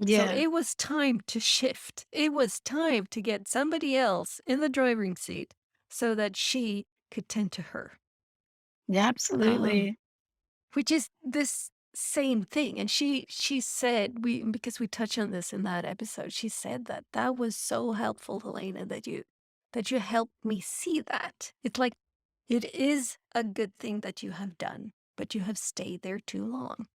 So Yeah. it was time to shift. It was time to get somebody else in the driving seat so that she could tend to her. Yeah, Um, absolutely. which is this same thing. And she said, we because we touched on this in that episode, she said that that was so helpful, Helena, that you helped me see that. It's like it is a good thing that you have done, but you have stayed there too long.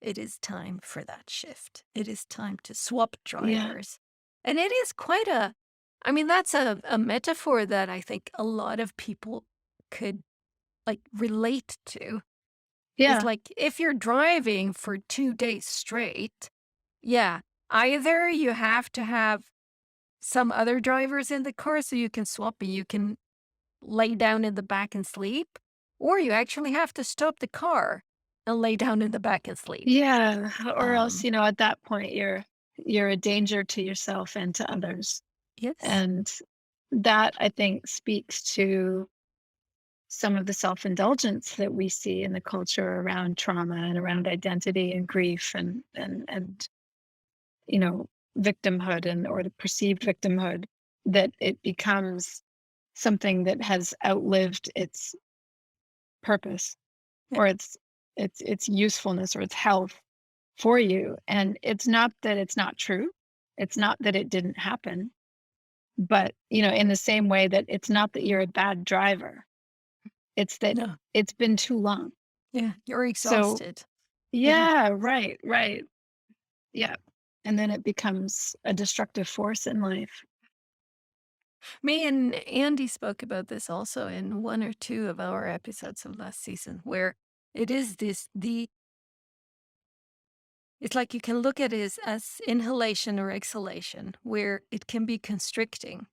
It is time for that shift. It is time to swap Yeah. drivers. And it is quite I mean, that's a metaphor that I think a lot of people could like relate to. It's Yeah. like if you're driving for 2 days straight, yeah, either you have to have some other drivers in the car so you can swap and you can lay down in the back and sleep, or you actually have to stop the car and lay down in the back and sleep. Yeah. Or else, Um, at that point you're a danger to yourself and to others. yes. And that, I think, speaks to some of the self-indulgence that we see in the culture around trauma and around identity and grief, and you know victimhood, and or the perceived victimhood, that it becomes something that has outlived its purpose, Yeah. or its usefulness, or its health for you. And it's not that it's not true, it's not that it didn't happen, but in the same way that it's not that you're a bad driver, it's that No. it's been too long. Yeah. You're So exhausted. Yeah. yeah, right, right. Yeah. And then it becomes a destructive force in life. Me and Andy spoke about this also in one or two of our episodes of last season, where it is it's like you can look at it as inhalation or exhalation, where it can be constricting.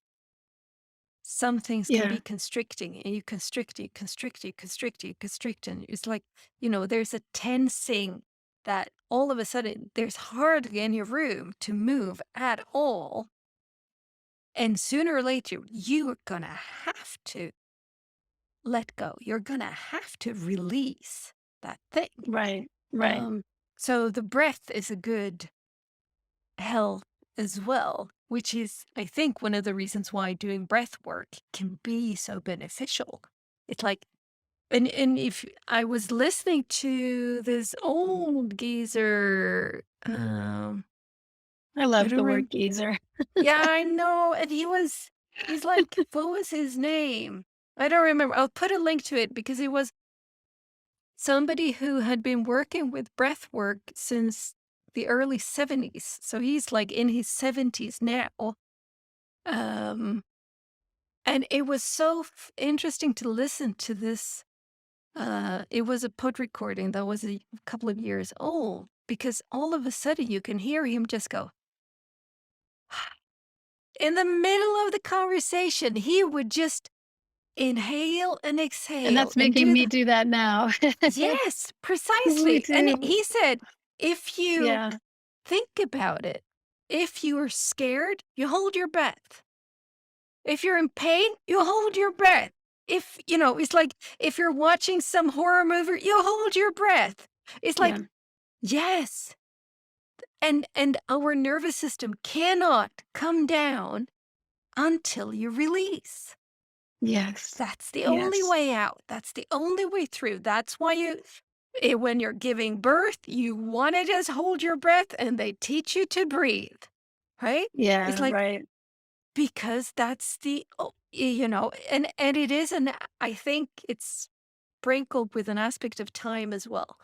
Some things can Yeah. be constricting, and you constrict, you constrict, you constrict, you constrict. And it's like, there's a tensing that all of a sudden there's hardly any room to move at all. And sooner or later, you're going to have to let go. You're going to have to release that thing. Right. Right. Um, so the breath is a good help as well, which is, I think, one of the reasons why doing breath work can be so beneficial. It's like, and if I was listening to this old geezer, I I love don't the remember. word geezer. Yeah, I know. And he's like, what was his name? I don't remember. I'll put a link to it because it was somebody who had been working with breath work since the early 70s. So he's like in his 70s now. Um, and it was so interesting to listen to this. It was a pod recording that was a couple of years old because all of a sudden you can hear him just go, in the middle of the conversation, he would just inhale and And exhale that's and making do me the do that now. yes, Me precisely. And too. he said, if you Yeah. think about it, if you are scared, you hold your breath. If you're in pain, you hold your breath. If, it's like if you're watching some horror movie, you hold your breath. It's Yeah. like, yes. And our nervous system cannot come down until you release. Yes. That's the only Yes. way out. That's the only way through. That's why when you're giving birth, you want to just hold your breath and they teach you to breathe, right? It's Yeah, like, right. because that's and it is, and I think it's sprinkled with an aspect of time as well,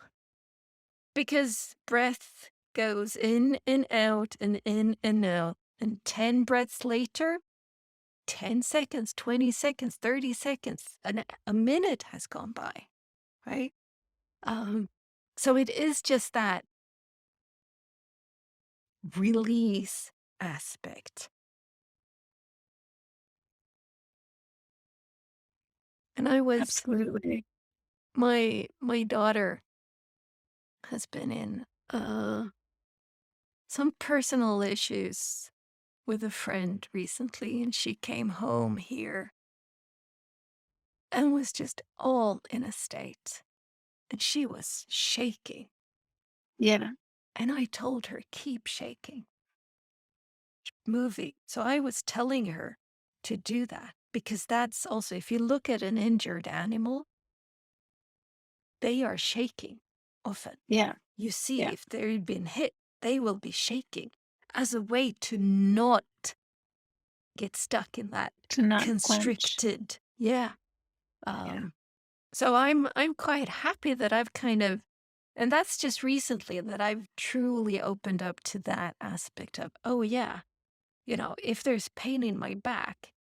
because breath goes in and out and in and out. And 10 breaths later, 10 seconds, 20 seconds, 30 seconds, a minute has gone by, right? Um, so it is just that release aspect. And Absolutely. my daughter has been in some personal issues with a friend recently, and she came home here and was just all in a state. And she was shaking. Yeah. And I told her, keep shaking, moving. So I was telling her to do that because that's also, if you look at an injured animal, they are shaking often. Yeah. You see, Yeah. if they've been hit, they will be shaking as a way to not get stuck in that To not clench. constricted. Yeah. Yeah. Um, so I'm quite happy that I've kind of, and that's just recently that I've truly opened up to that aspect of, oh yeah, if there's pain in my back,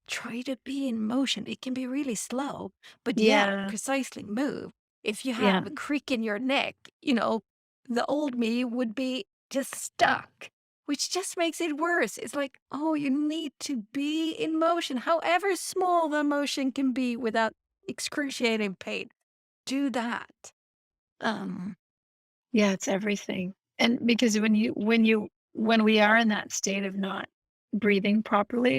try to be in motion. It can be really slow, but yeah, Yeah. precisely move. If you Yeah. have a crick in your neck, the old me would be just stuck, which just makes it worse. It's like, oh, you need to be in motion, however small the motion can be without excruciating pain. Do that. Um, Yeah, it's everything. And because when we are in that state of not breathing properly,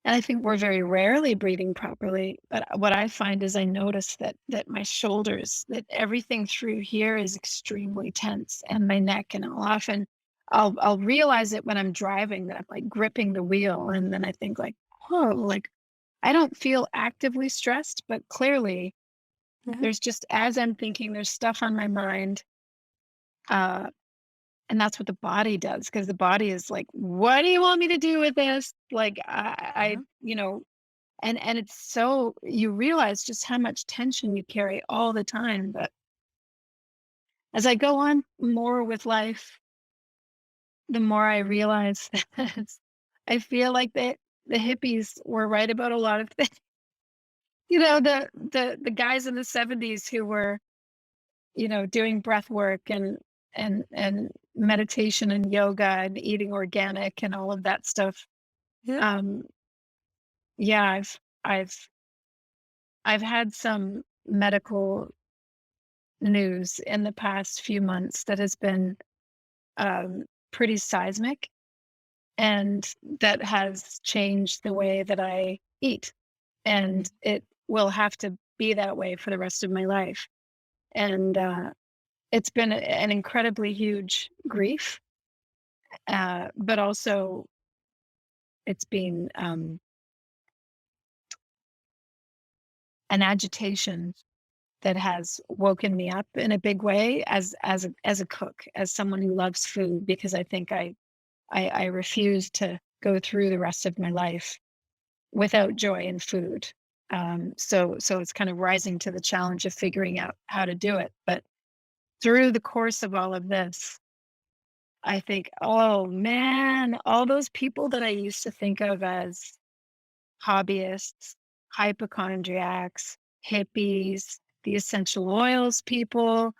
and I think we're very rarely breathing properly, but what I find is I notice that my shoulders, that everything through here is extremely tense, and my neck, and I'll realize it when I'm driving, that I'm like gripping the wheel, and then I think like, "Whoa," like I don't feel actively stressed, but clearly yeah, there's just, as I'm thinking, there's stuff on my mind. Uh, and that's what the body does, because the body is like, what do you want me to do with this? Like yeah, and it's so, you realize just how much tension you carry all the time. But as I go on more with life, the more I realize that I feel like the hippies were right about a lot of things. The guys in the 70s who were, doing breath work and meditation and yoga and eating organic and all of that stuff. yeah, Um, yeah, I've had some medical news in the past few months that has been pretty seismic, and that has changed the way that I eat, and it will have to be that way for the rest of my life. And it's been an incredibly huge grief, but also it's been an agitation that has woken me up in a big way, as a cook, as someone who loves food, because I think I refuse to go through the rest of my life without joy in food. So it's kind of rising to the challenge of figuring out how to do it. But through the course of all of this, I think, oh man, all those people that I used to think of as hobbyists, hypochondriacs, hippies, the essential oils people,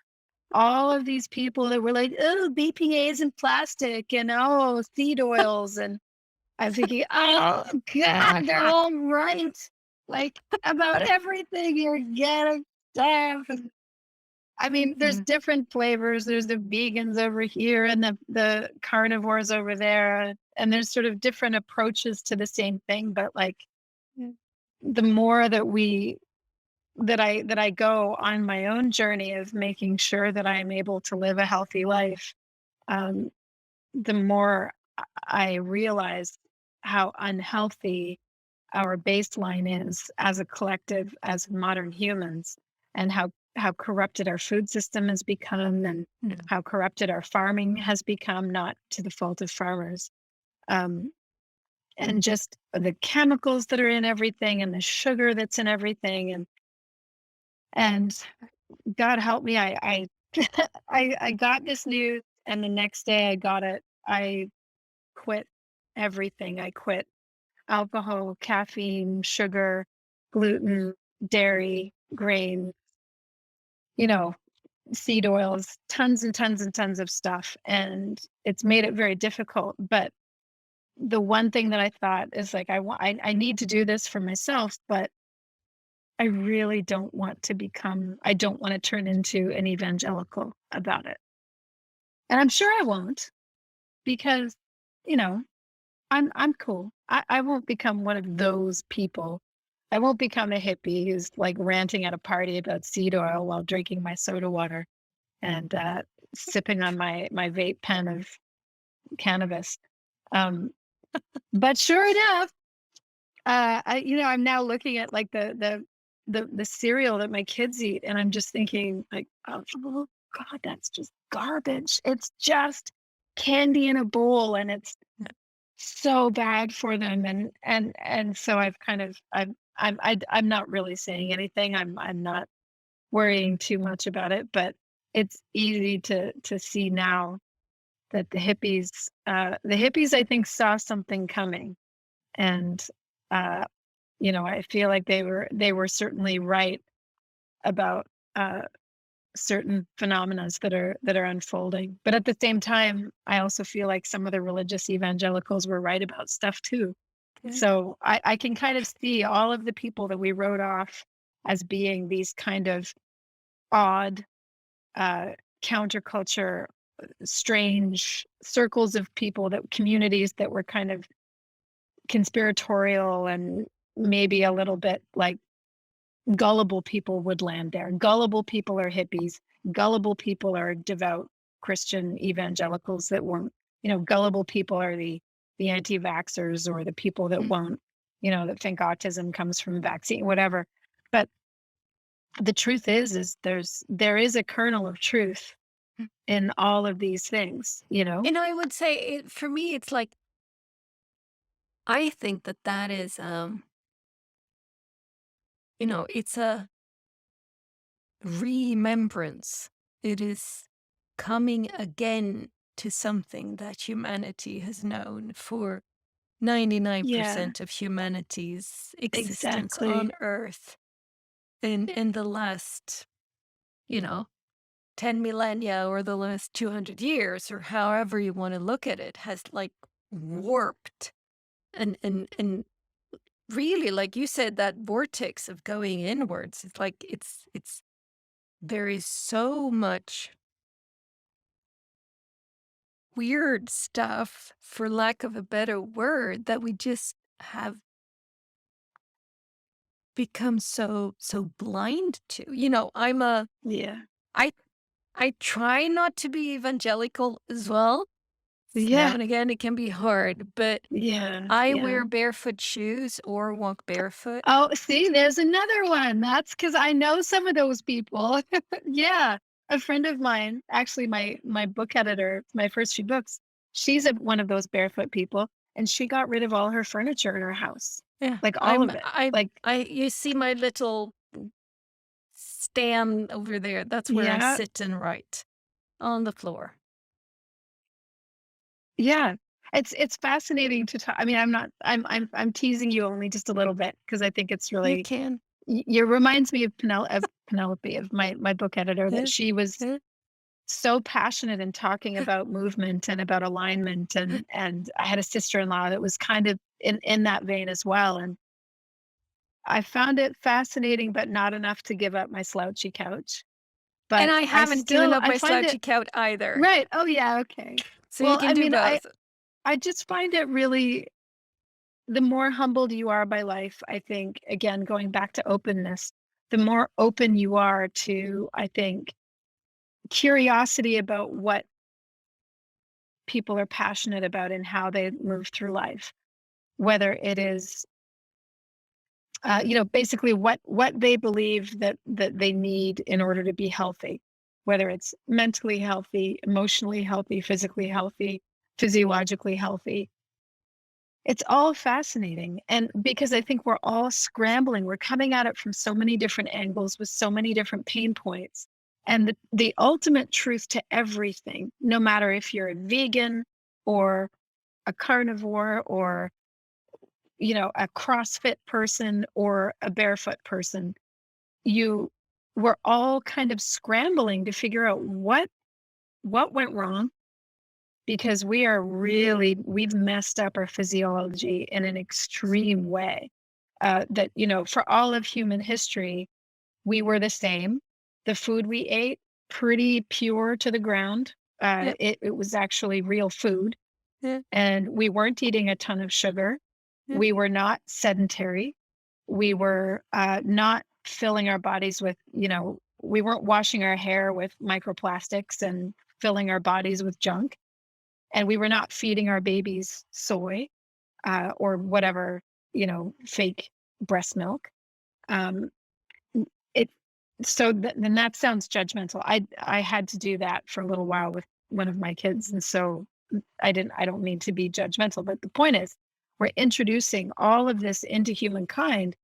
all of these people that were like, oh, BPA's in plastic and oh, seed oils. And I'm thinking, oh God, they're all right. Like about everything you're getting stuff. I mean, there's Mm, different flavors. There's the vegans over here and the carnivores over there. And there's sort of different approaches to the same thing. But like mm, the more that I go on my own journey of making sure that I'm able to live a healthy life, um, the more I realize how unhealthy our baseline is as a collective, as modern humans, and how corrupted our food system has become, and mm, how corrupted our farming has become, not to the fault of farmers. Um, and just the chemicals that are in everything and the sugar that's in everything and God help me, I I got this news and the next day I got it. I quit everything. I quit alcohol, caffeine, sugar, gluten, dairy, grain, you know, seed oils, tons and tons and tons of stuff. And it's made it very difficult. But the one thing that I thought is like, I need to do this for myself, but I really don't want to I don't want to turn into an evangelical about it. And I'm sure I won't because, you know, I'm cool. I won't become one of those people. I won't become a hippie who's like ranting at a party about seed oil while drinking my soda water and sipping on my vape pen of cannabis. Um, but sure enough, I'm now looking at like the cereal that my kids eat, and I'm just thinking like, oh God, that's just garbage. It's just candy in a bowl, and it's so bad for them. And so I'm not really saying anything. I'm not worrying too much about it, but it's easy to see now that the hippies I think saw something coming and uh I feel like they were certainly right about uh, certain phenomena that are unfolding. But at the same time, I also feel like some of the religious evangelicals were right about stuff too. okay. So I can kind of see all of the people that we wrote off as being these kind of odd uh, counterculture, strange circles of people, that communities that were kind of conspiratorial and maybe a little bit like gullible people would land there. Gullible people are hippies. Gullible people are devout Christian evangelicals that won't, gullible people are the anti-vaxxers or the people that Mm, won't, that think autism comes from vaccine, whatever. But the truth is there is a kernel of truth mm. in all of these things. And I would say for me, it's like, I think that that is, it's a remembrance. It is coming again to something that humanity has known for Yeah, 99% of humanity's existence on exactly. Earth in the last, you know, 10 millennia or the last 200 years, or however you want to look at it, has like warped and really, like you said, that vortex of going inwards. It's like there is so much weird stuff, for lack of a better word, that we just have become so blind to. Yeah. I I try not to be evangelical as well. Now Yeah. and again, it can be hard, but Yeah. I Yeah. wear barefoot shoes or walk barefoot. Oh, see, there's another one. That's because I know some of those people. Yeah. A friend of mine, actually my book editor, my first few books, she's one of those barefoot people, and she got rid of all her furniture in her house. Yeah, Like all of it. Like, you see my little stand over there. That's where I yeah, sit and write on the floor. Yeah. It's fascinating to talk. I mean, I'm not I'm teasing you only just a little bit because I think it's You really can. it reminds me of Penelope, of my book editor, that Yeah, she was yeah. so passionate in talking about movement and about alignment, and I had a sister-in-law that was kind of in that vein as well, and I found it fascinating, but not enough to give up my slouchy couch. And But I I haven't given still up I my find it slouchy couch either. right. Oh, yeah, okay. So you Well, can I do mean, both. I just find it really, the more humbled you are by life, I think, again, going back to openness, the more open you are to, I think, curiosity about what people are passionate about and how they move through life, whether it is, basically what they believe that they need in order to be healthy, whether it's mentally healthy, emotionally healthy, physically healthy, physiologically healthy. It's all fascinating. And because I think we're all scrambling, we're coming at it from so many different angles with so many different pain points. And the ultimate truth to everything, no matter if you're a vegan or a carnivore or, a CrossFit person or a barefoot person, you we're all kind of scrambling to figure out what went wrong, because we've messed up our physiology in an extreme way. That, for all of human history, we were the same. The food we ate, pretty pure to the ground. Yeah, It was actually real food, yeah, and we weren't eating a ton of sugar. yeah, We were not sedentary. We were not filling our bodies with, we weren't washing our hair with microplastics and filling our bodies with junk, and we were not feeding our babies soy, or whatever, fake breast milk. Um, it then that sounds judgmental. I had to do that for a little while with one of my kids, and so I don't mean to be judgmental, but the point is, we're introducing all of this into humankind,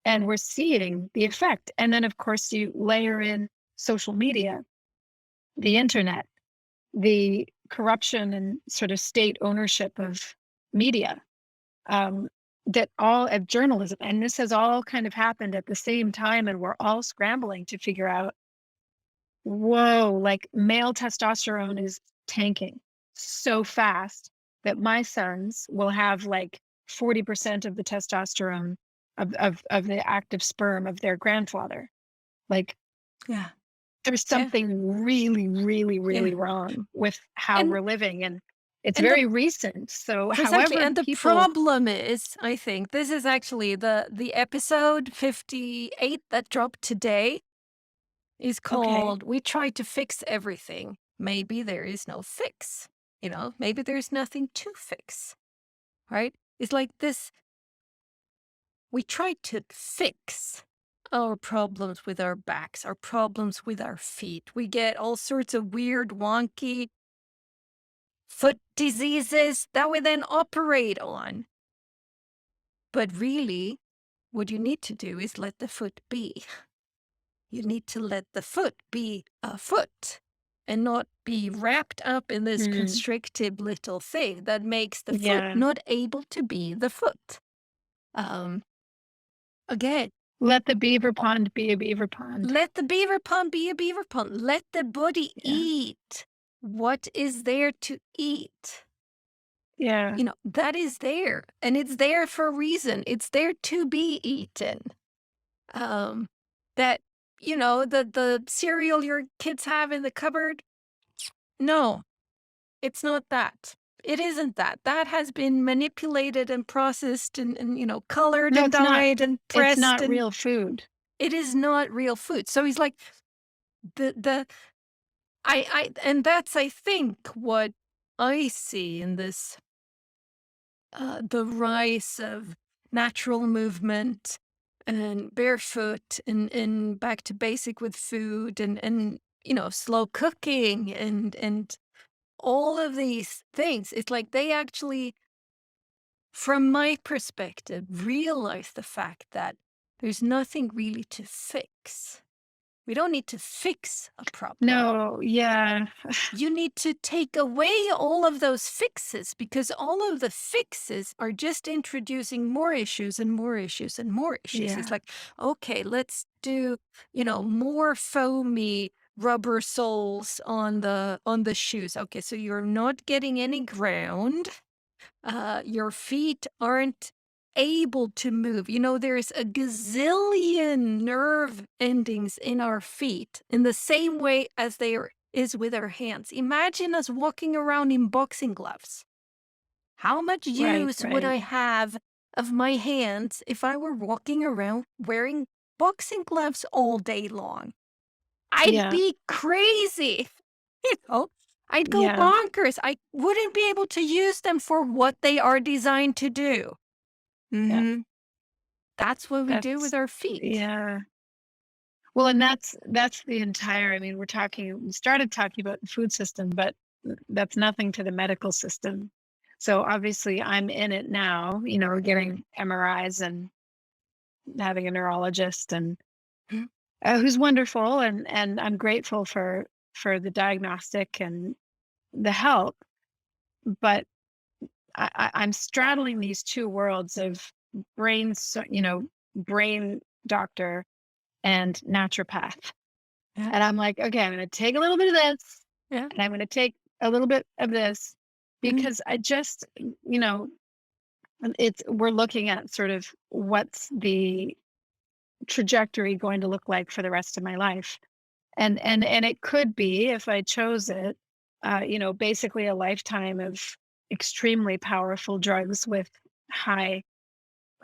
and we're seeing the effect. And then, of course, you layer in social media, the internet, the corruption and sort of state ownership of media, um, that all of journalism, and this has all kind of happened at the same time, and we're all scrambling to figure out, whoa, like male testosterone is tanking so fast that my sons will have like 40% of the testosterone of the active sperm of their grandfather. Like, yeah, there's yeah, something really, really, yeah. really wrong with how And we're living. And it's and the very recent. So, precisely, however, and the people, problem is, I think this is actually the episode 58 that dropped today is okay. called "We Try to Fix Everything." Maybe there is no fix. Maybe there's nothing to fix, right? It's like this. We try to fix our problems with our backs, our problems with our feet. We get all sorts of weird, wonky foot diseases that we then operate on. But really, what you need to do is let the foot be. You need to let the foot be a foot and not be wrapped up in this Mm, constrictive little thing that makes the foot yeah. not able to be the foot. Um, Again, Let the beaver pond be a beaver pond. let the beaver pond be a beaver pond. Let the body Yeah. eat what is there to eat. Yeah. That is there, and it's there for a reason. It's there to be eaten. Um, that, the cereal your kids have in the cupboard, no, it's not that. It isn't that. That has been manipulated and processed and colored No, and it's not. dyed and It's pressed, not and real food. it is not real food. So he's like, the and that's, I think, what I see in this, the rise of natural movement and barefoot and back to basic with food and slow cooking and all of these things. It's like they actually, from my perspective, realize the fact that there's nothing really to fix. We don't need to fix a problem. No, yeah. You need to take away all of those fixes because all of the fixes are just introducing more issues and more issues and more issues. It's Yeah, like, okay, let's do, more foamy rubber soles on the shoes. Okay, so you're not getting any ground. Your feet aren't able to move. There's a gazillion nerve endings in our feet in the same way as there is with our hands. Imagine us walking around in boxing gloves. How much right, use would right. I have of my hands if I were walking around wearing boxing gloves all day long? I'd Yeah, be crazy. You know, I'd go yeah, bonkers. I wouldn't be able to use them for what they are designed to do. yeah. Mhm. That's what we do with That's our feet. yeah. Well, and that's the entire, I mean, we started talking about the food system, but that's nothing to the medical system. So obviously I'm in it now, we're getting MRIs and having a neurologist and Mhm. who's wonderful, and I'm grateful for the diagnostic and the help, but I'm straddling these two worlds of brain, brain doctor and naturopath. Yeah, And I'm like, okay, I'm going to take a little bit of this yeah. and I'm going to take a little bit of this Mhm, because I just, we're looking at sort of what's the trajectory going to look like for the rest of my life. And it could be, if I chose it, basically a lifetime of extremely powerful drugs with high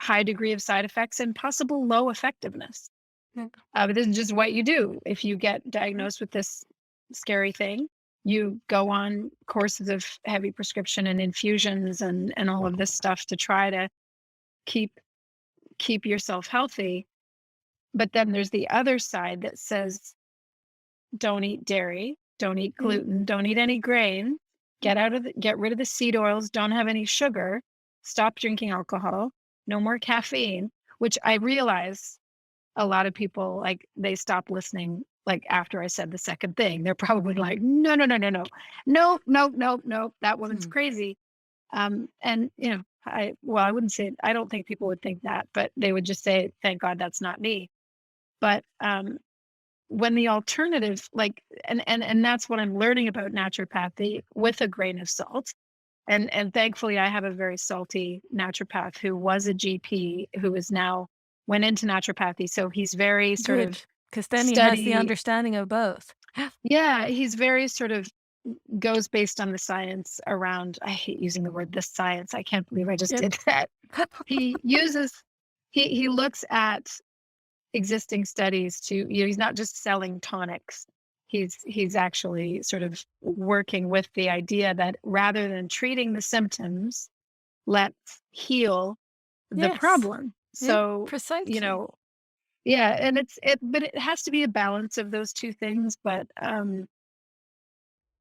high degree of side effects and possible low effectiveness. yeah, But this is just what you do. If you get mhm, diagnosed with this scary thing, you go on courses of heavy prescription and infusions and all of this stuff to try to keep keep yourself healthy. But then there's the other side that says don't eat dairy, don't eat mhm, gluten, don't eat any grain, get rid of the seed oils, don't have any sugar, stop drinking alcohol, no more caffeine, which I realize a lot of people, like, they stop listening, like, after I said the second thing. They're probably like, "No, no, no, no, no. No, no, no, no, that woman's mhm, crazy." And, I wouldn't say, I don't think people would think that, but they would just say, "Thank God that's not me." But, when the alternative, like, and that's what I'm learning about naturopathy with a grain of salt. And thankfully I have a very salty naturopath who was a GP who is now went into naturopathy. So he's very sort of good, because then he has the study. understanding of both. Yeah, he's very sort of goes based on the science around, I hate using the word the science. I can't believe I just Yep. did that. He uses he looks at existing studies to, he's not just selling tonics. He's actually sort of working with the idea that rather than treating the symptoms, let's heal the Yes. problem. Yeah, So, you precisely. know, yeah, and but it has to be a balance of those two things. But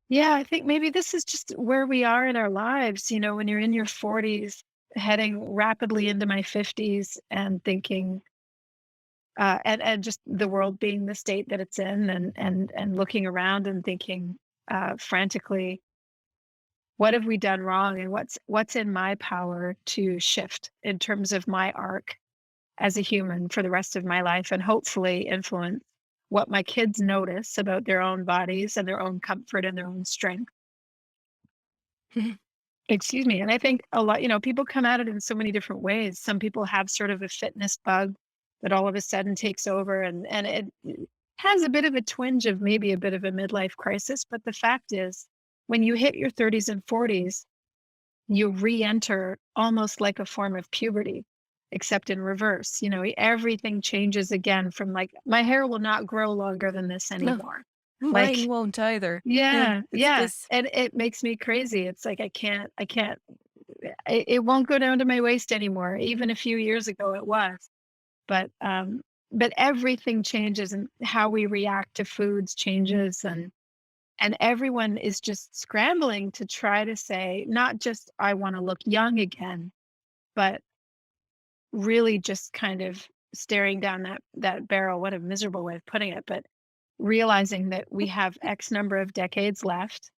yeah, I think maybe this is just where we are in our lives, when you're in your 40s, heading rapidly into my 50s and thinking, and just the world being the state that it's in, and looking around and thinking frantically, what have we done wrong, and what's in my power to shift in terms of my arc as a human for the rest of my life, and hopefully influence what my kids notice about their own bodies and their own comfort and their own strength. Mhm. Excuse me. And I think a lot, people come at it in so many different ways. Some people have sort of a fitness bug that all of a sudden takes over, and it has a bit of a twinge of maybe a bit of a midlife crisis. But the fact is, when you hit your 30s and 40s, you re-enter almost like a form of puberty, except in reverse. Everything changes again, from like, my hair will not grow longer than this No, anymore. mine Like, won't either. Yeah, yeah, it's yeah. this. And it makes me crazy. It's like I can't it won't go down to my waist anymore. Even a few years ago it was. But everything changes, and how we react to foods changes, and everyone is just scrambling to try to say, not just I want to look young again, but really just kind of staring down that barrel. What a miserable way of putting it. But realizing that we have X number of decades left,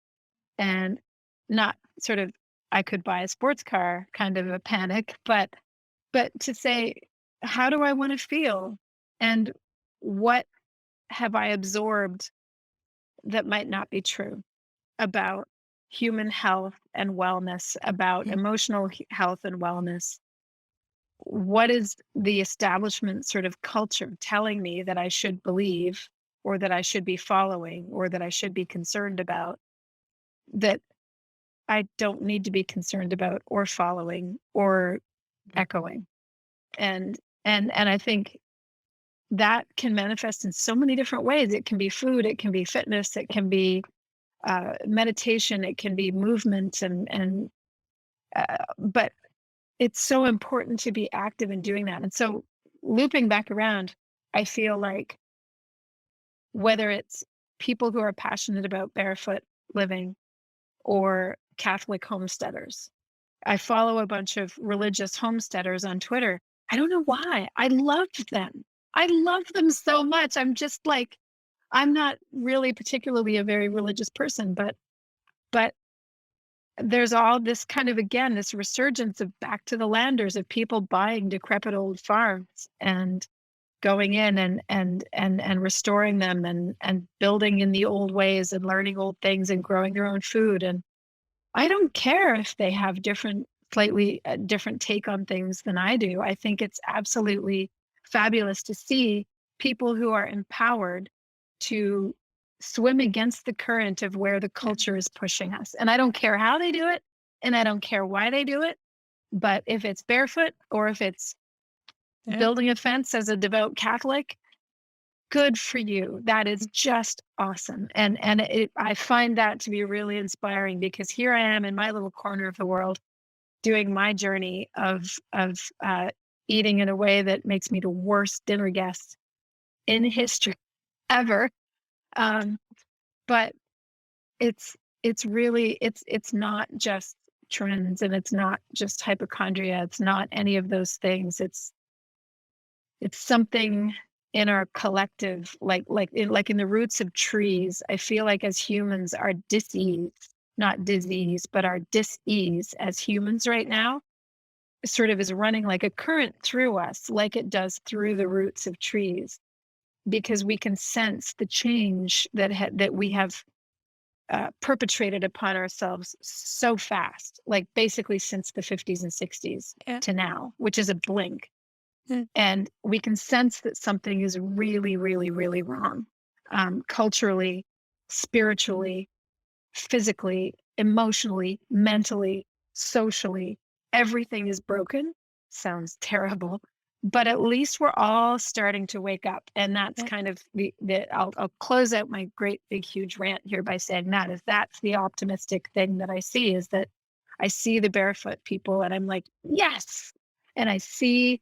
and not sort of I could buy a sports car kind of a panic, but to say, how do I want to feel? And what have I absorbed that might not be true about human health and wellness, about Yeah. emotional health and wellness? What is the establishment sort of culture telling me that I should believe, or that I should be following, or that I should be concerned about, that I don't need to be concerned about or following or echoing? And I think that can manifest in so many different ways. It can be food, it can be fitness, it can be meditation, it can be movement, but it's so important to be active in doing that. And so, looping back around, I feel like whether it's people who are passionate about barefoot living or Catholic homesteaders, I follow a bunch of religious homesteaders on Twitter. I don't know why. I love them. I love them so much. I'm just like, I'm not really particularly a very religious person, but there's all this kind of, again, this resurgence of back to the landers, of people buying decrepit old farms and going in and restoring them, and building in the old ways and learning old things and growing their own food. And I don't care if they have slightly different take on things than I do. I think it's absolutely fabulous to see people who are empowered to swim against the current of where the Yeah. culture is pushing us. And I don't care how they do it, and I don't care why they do it. But if it's barefoot, or if it's Yeah. building a fence as a devout Catholic, good for you. That is just awesome. I find that to be really inspiring, because here I am in my little corner of the world doing my journey of eating in a way that makes me the worst dinner guest in history ever. Um, but it's really it's not just trends, and it's not just hypochondria. It's not any of those things. It's something in our collective, like in the roots of trees. I feel like as humans, our dis-ease, not disease, but our dis-ease as humans right now sort of is running like a current through us, like it does through the roots of trees, because we can sense the change that we have perpetrated upon ourselves so fast, like basically since the 50s and 60s Yeah. to now, which is a blink. Yeah. And we can sense that something is really, really, really wrong, culturally, spiritually, physically, emotionally, mentally, socially. Everything is broken. Sounds terrible, but at least we're all starting to wake up. And that's Yeah. kind of I'll close out my great big huge rant here by saying that's the optimistic thing that I see, is that I see the barefoot people and I'm like, yes. And I see,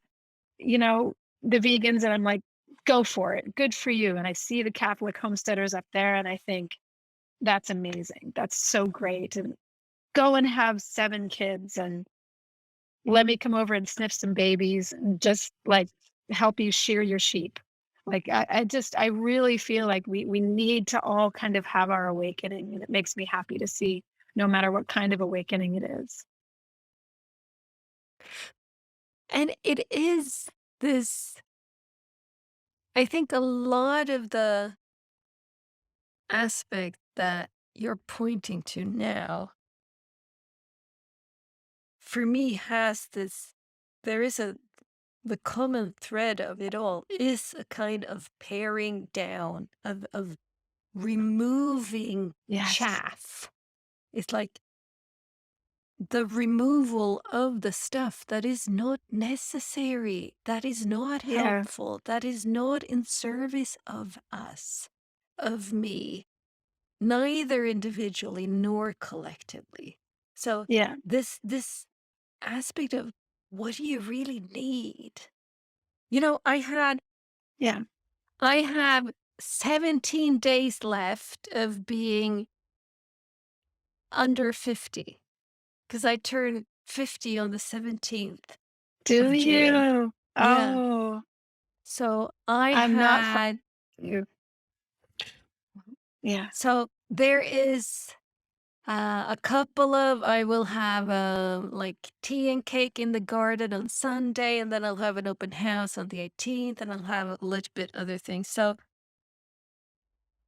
you know, the vegans, and I'm like, go for it. Good for you. And I see the Catholic homesteaders up there, and I think that's amazing. That's so great. And go and have 7 kids, and let me come over and sniff some babies, and just like help you shear your sheep. Like I really feel like we need to all kind of have our awakening, and it makes me happy to see, no matter what kind of awakening it is. And it is this, I think a lot of the aspect that you're pointing to now, for me, has this, there is a, the common thread of it all is a kind of paring down of removing Yes. chaff. It's like the removal of the stuff that is not necessary, that is not Yeah. helpful, that is not in service of us, of me, neither individually nor collectively. So Yeah. this aspect of what do you really need? You know, Yeah. I have 17 days left of being under 50 because I turn 50 on the 17th Do of June. you? Yeah. Oh, So I I'm not had you. Yeah. So there is a couple of I will have, like, tea and cake in the garden on Sunday, and then I'll have an open house on the 18th, and I'll have a little bit other things. So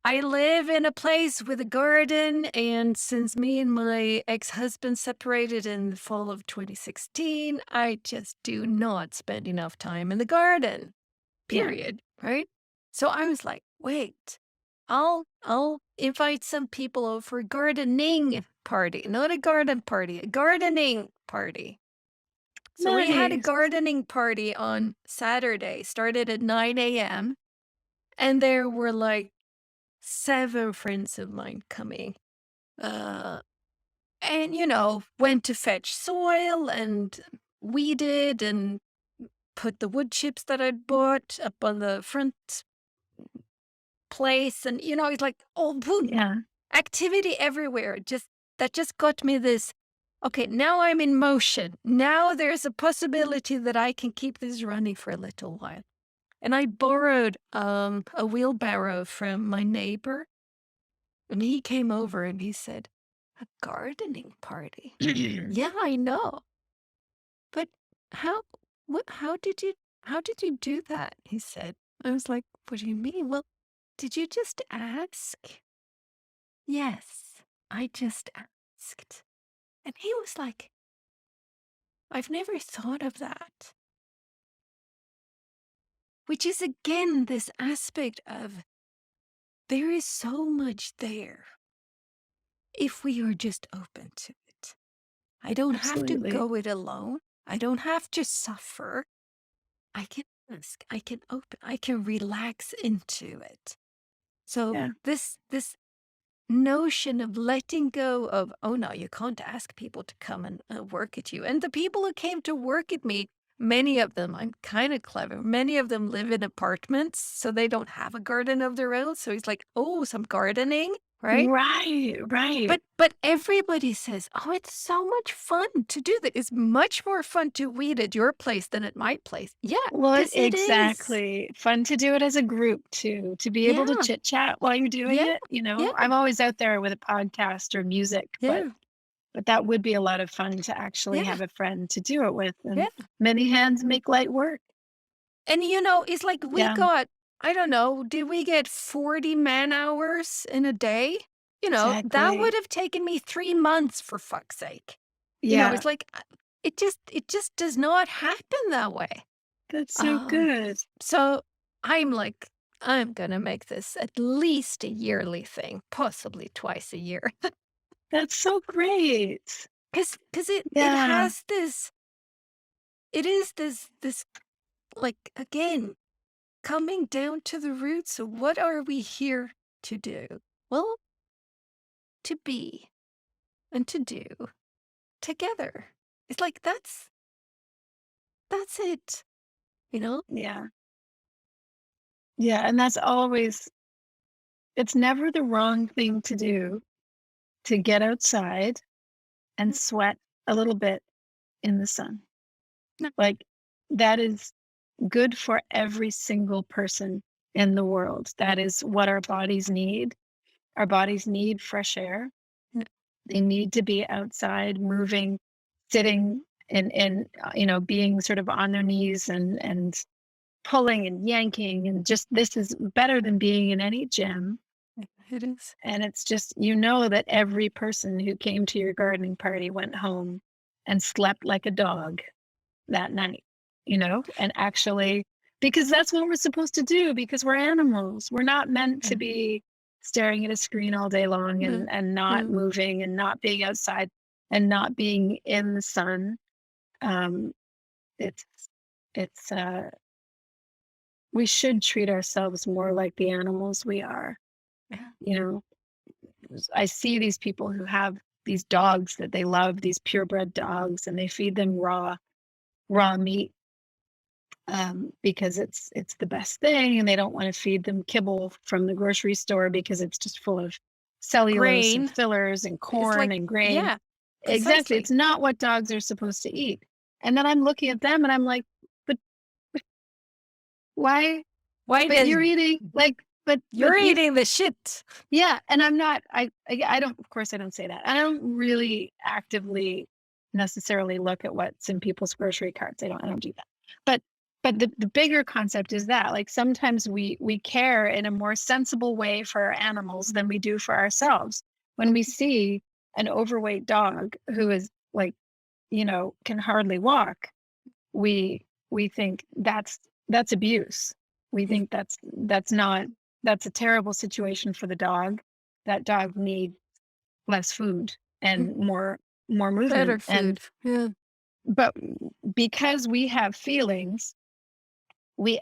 I live in a place with a garden, and since me and my ex-husband separated in the fall of 2016, I just do not spend enough time in the garden, Yeah. period, right? So I was like, "Wait, I'll invite some people over for a gardening party, not a garden party, a gardening party." So we had a Nice. gardening party on Saturday, started at 9 a.m., and there were, like, 7 friends of mine coming. Uh, and, went to fetch soil and weeded and put the wood chips that I'd bought up on the front place. And, it's like, oh, boom, Yeah. activity everywhere. That just got me this. Okay, now I'm in motion. Now there's a possibility that I can keep this running for a little while. And I borrowed a wheelbarrow from my neighbor. And he came over and he said, "A gardening party?" Yeah, I know. But how how did you do that? He said. I was like, "What do you mean?" "Well, did you just ask?" "Yes, I just asked." And he was like, "I've never thought of that." Which is again this aspect of there is so much there if we are just open to it. I don't have to Absolutely. go it alone. I don't have to suffer. I can ask, I can open, I can relax into it. So Yeah. this notion of letting go of, oh no, you can't ask people to come and work at you. And the people who came to work at me, many of them, I'm kind of clever. Many of them live in apartments, so they don't have a garden of their own. So he's like, oh, some gardening, right? Right. Right. But everybody says, "Oh, it's so much fun to do that. It's much more fun to weed at your place than at my place." Yeah, Well, because it is. exactly. Fun to do it as a group too, to be able to Yeah, chit chat while you're doing yeah, it. yeah, I'm always out there with a podcast or music, but yeah, that would be a lot of fun to actually yeah, have a friend to do it with. And yeah. many hands make light work. And, it's like we Yeah, got, I don't know, did we get 40 man-hours in a day? That would exactly. have taken me 3 months for fuck's sake. Yeah, It's like, it just does not happen that way. that's so Um, good. so I'm like, I'm gonna make this at least a yearly thing, possibly twice a year. That's so great. Because it Yeah, has this, it is this, like, again, coming down to the roots of what are we here to do? Well, to be and to do together. It's like that's it, you know? yeah, yeah. And that's always, it's never the wrong thing to do to get outside and sweat a little bit in the sun. No, Like, that is good for every single person in the world. That is what our bodies need. Our bodies need fresh air. no, They need to be outside, moving, sitting, and being sort of on their knees and pulling and yanking, and just this is better than being in any gym. it is. And it's just, that every person who came to your gardening party went home and slept like a dog that night, and actually, because that's what we're supposed to do, because we're animals. We're not meant to Yeah. be staring at a screen all day long No, and not no. moving and not being outside and not being in the sun. Um, it's, it's, we should treat ourselves more like the animals we are. Yeah. You know, I see these people who have these dogs that they love, these purebred dogs, and they feed them raw meat, because it's the best thing, and they don't want to feed them kibble from the grocery store because it's just full of cellulose and Grain. fillers and It's corn like, and grain. yeah, Exactly, it's precisely. not what dogs are supposed to eat. And then I'm looking at them and I'm like, but why? Why But does you're eating like You're you eating the shit. yeah, and I'm not I don't, of course I don't say that. I don't really actively necessarily look at what's in people's grocery carts. I don't do that. But the bigger concept is that like sometimes we care in a more sensible way for our animals than we do for ourselves. When we see an overweight dog who is like, can hardly walk, we think that's abuse. We think that's not that's a terrible situation for the dog. That dog needs less food and more Better movement. And food. Yeah. but because we have feelings, we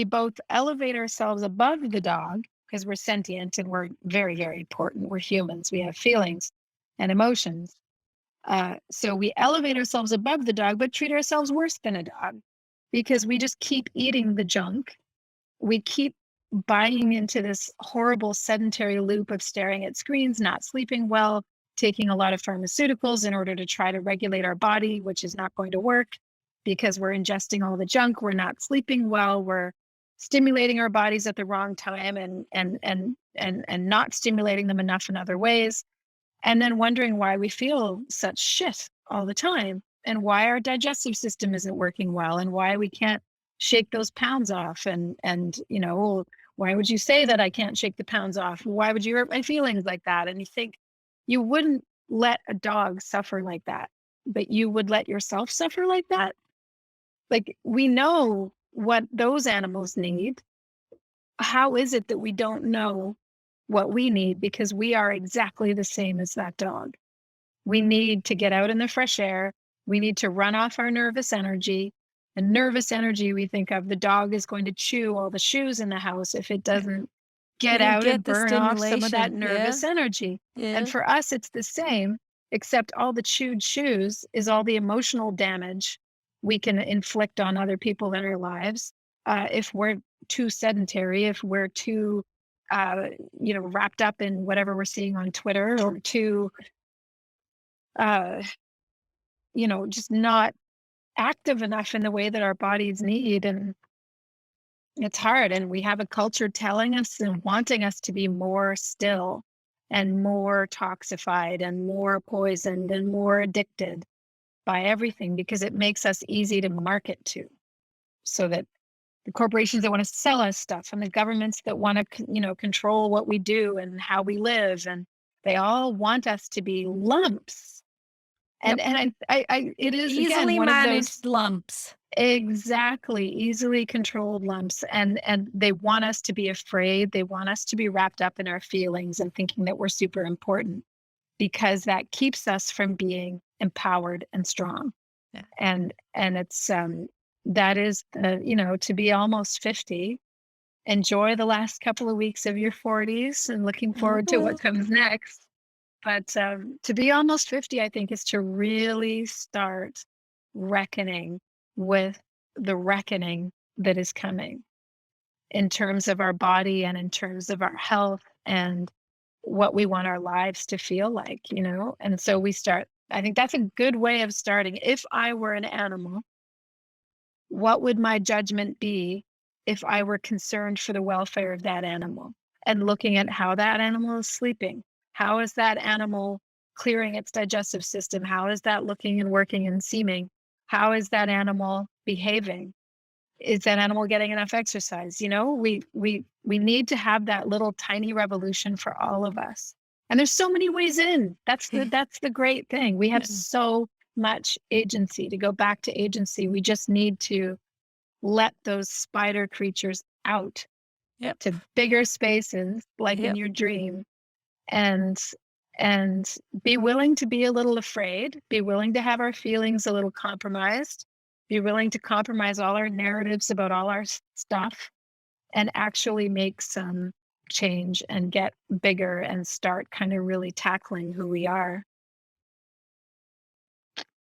both elevate ourselves above the dog because we're sentient and we're very, very important. We're humans. We have feelings and emotions. So we elevate ourselves above the dog, but treat ourselves worse than a dog because we just keep eating the junk. We keep buying into this horrible sedentary loop of staring at screens, not sleeping well, taking a lot of pharmaceuticals in order to try to regulate our body, which is not going to work because we're ingesting all the junk. We're not sleeping well. We're stimulating our bodies at the wrong time and not stimulating them enough in other ways. And then wondering why we feel such shit all the time and why our digestive system isn't working well and why we can't shake those pounds off. And well, why would you say that I can't shake the pounds off? Why would you hurt my feelings like that? And you think you wouldn't let a dog suffer like that, but you would let yourself suffer like that. Like we know what those animals need. How is it that we don't know what we need? Because we are exactly the same as that dog. We need to get out in the fresh air. We need to run off our nervous energy. And nervous energy, we think of the dog is going to chew all the shoes in the house if it doesn't get You out and get the burn off some of that stimulation. nervous Yeah. energy. And Yeah. for us, it's the same, except all the chewed shoes is all the emotional damage we can inflict on other people in our lives. If we're too sedentary, if we're too, wrapped up in whatever we're seeing on Twitter or too, uh, just not active enough in the way that our bodies need. And it's hard. And we have a culture telling us and wanting us to be more still and more toxified and more poisoned and more addicted by everything because it makes us easy to market to. So that the corporations that want to sell us stuff and the governments that want to, control what we do and how we live, and they all want us to be lumps. Yep. And it is again Easily one of those managed lumps. exactly easily controlled lumps, and they want us to be afraid. They want us to be wrapped up in our feelings and thinking that we're super important because that keeps us from being empowered and strong. Yeah. And it's that is to be almost 50, enjoy the last couple of weeks of your 40s and looking forward to what comes next. But to be almost 50, I think, is to really start reckoning with the reckoning that is coming in terms of our body and in terms of our health and what we want our lives to feel like. And so I think that's a good way of starting. If I were an animal, what would my judgment be if I were concerned for the welfare of that animal and looking at how that animal is sleeping? How is that animal clearing its digestive system? How is that looking and working and seeming? How is that animal behaving? Is that animal getting enough exercise? We need to have that little tiny revolution for all of us. And there's so many ways in. That's the great thing. We have so much agency. To go back to agency, we just need to let those spider creatures out Yep. to bigger spaces like in Yep. your dream, and be willing to be a little afraid, be willing to have our feelings a little compromised, be willing to compromise all our narratives about all our stuff, and actually make some change and get bigger and start kind of really tackling who we are.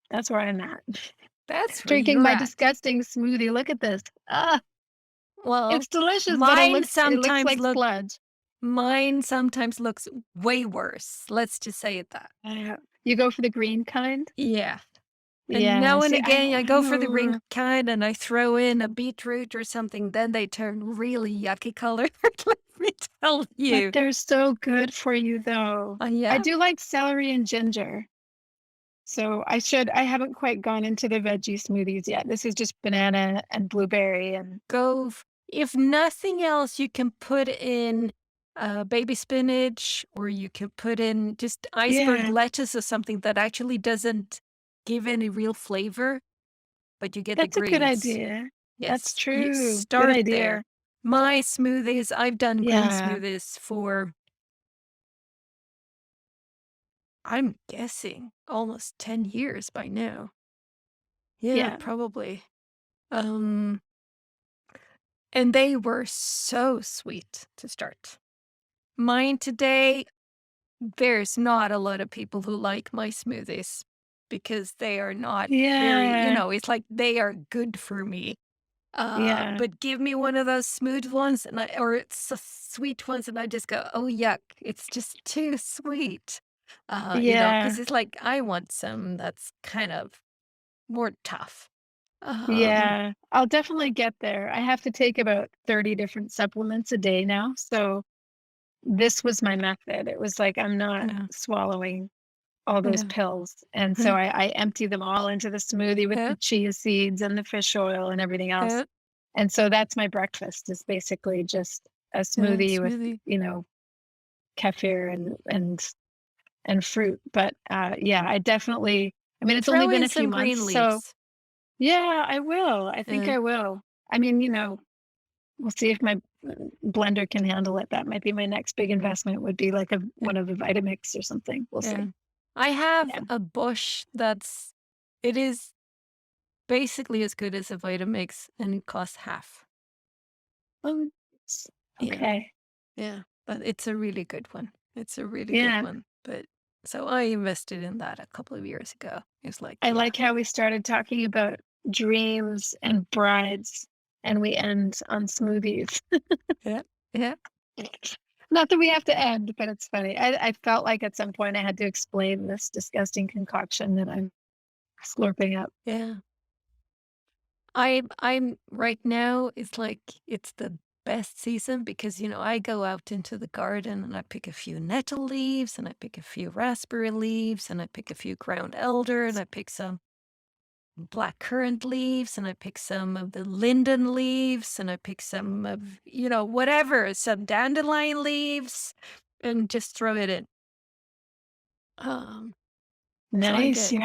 That's where I'm at. That's where Drinking you're my at. disgusting smoothie. Look at this. Well, It's delicious, but mine it looks sometimes like look sludge. mine sometimes looks way worse. Let's just say it that. You go for the green kind? Yeah. And Yeah. now and See, again, I go for the green kind and I throw in a beetroot or something, then they turn really yucky color, let me tell but you. they're so good for you though. I Yeah, do like celery and ginger. So I haven't quite gone into the veggie smoothies yet. This is just banana and blueberry and if nothing else, you can put in, baby spinach, or you can put in just iceberg yeah, lettuce or something that actually doesn't give any real flavor, but you get the that's a good greens. idea. That's Yes, you true. Good start there. idea. My smoothies, I've done green Yeah, smoothies for, I'm guessing, almost 10 years by now. Yeah, yeah, probably. Um, and they were so sweet to start. Mine today, there's not a lot of people who like my smoothies because they are not very, yeah, it's like they are good for me. yeah, But give me one of those smooth ones or it's sweet ones and I just go, "Oh, yuck, it's just too sweet." yeah, Because it's like I want some that's kind of more tough. Um, yeah. I'll definitely get there. I have to take about 30 different supplements a day now. So this was my method. It was like I'm not yeah, swallowing all those yeah, pills. And so yeah, I empty them all into the smoothie with yeah, the chia seeds and the fish oil and everything else. yeah, And so that's my breakfast is basically just a yeah, smoothie with, smoothie. kefir and fruit. But yeah, I mean it's only Throw been in a few some months. green So leaves. yeah, I will. I think Yeah, I will. I mean, we'll see if my blender can handle it. That might be my next big investment would be like yeah, one of the Vitamix or something. We'll yeah. see. I have Yeah. a bush it is basically as good as a Vitamix and it costs half. Oh, Yeah. okay. Yeah, but it's a really good one. It's a really good Yeah. one, but so I invested in that a couple of years ago. It's like, I yeah, like how we started talking about dreams and brides and we end on smoothies. yeah, yeah, Not that we have to end, but it's funny. I felt like at some point I had to explain this disgusting concoction that I'm slurping up. yeah. I'm right now, it's like it's the best season because, I go out into the garden and I pick a few nettle leaves and I pick a few raspberry leaves and I pick a few ground elder and I pick some black currant leaves and I pick some of the linden leaves and I pick some of, whatever, some dandelion leaves and just throw it in. Um, so I Nice. get,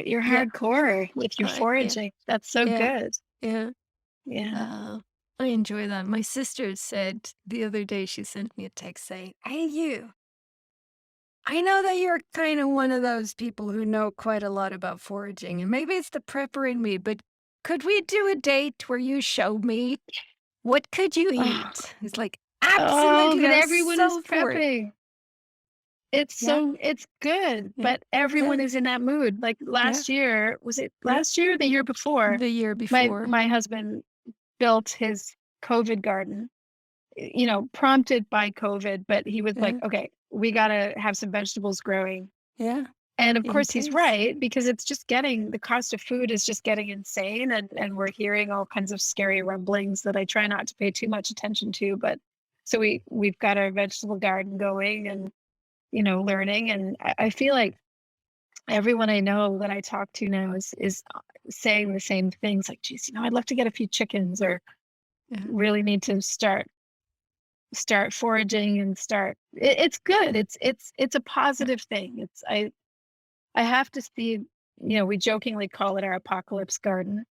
You're yeah, hardcore with your yeah, foraging. That's so yeah, good. yeah. Yeah. Uh, I enjoy that. My sister said the other day, she sent me a text saying, "Hey, I know that you're kind of one of those people who know quite a lot about foraging, and maybe it's the prepper in me, but could we do a date where you show me what could you Oh, eat?" It's like, oh, absolutely, but I'm everyone is so for it. prepping. Yeah, It's good, yeah, but yeah, everyone is in that mood. Like yeah, last year, was it yeah. last year or the year before? The year My before. my husband built his COVID garden, prompted by COVID, but he was like, Yeah, okay, we got to have some vegetables growing. yeah, And of in course, he's case. right because the cost of food is just getting insane. And we're hearing all kinds of scary rumblings that I try not to pay too much attention to. But so we've got our vegetable garden going and, learning. And I feel like everyone I know that I talk to now is saying the same things like, geez, I'd love to get a few chickens or Yeah, really need to start foraging and it's good. It's a positive thing. I have to see, we jokingly call it our apocalypse garden.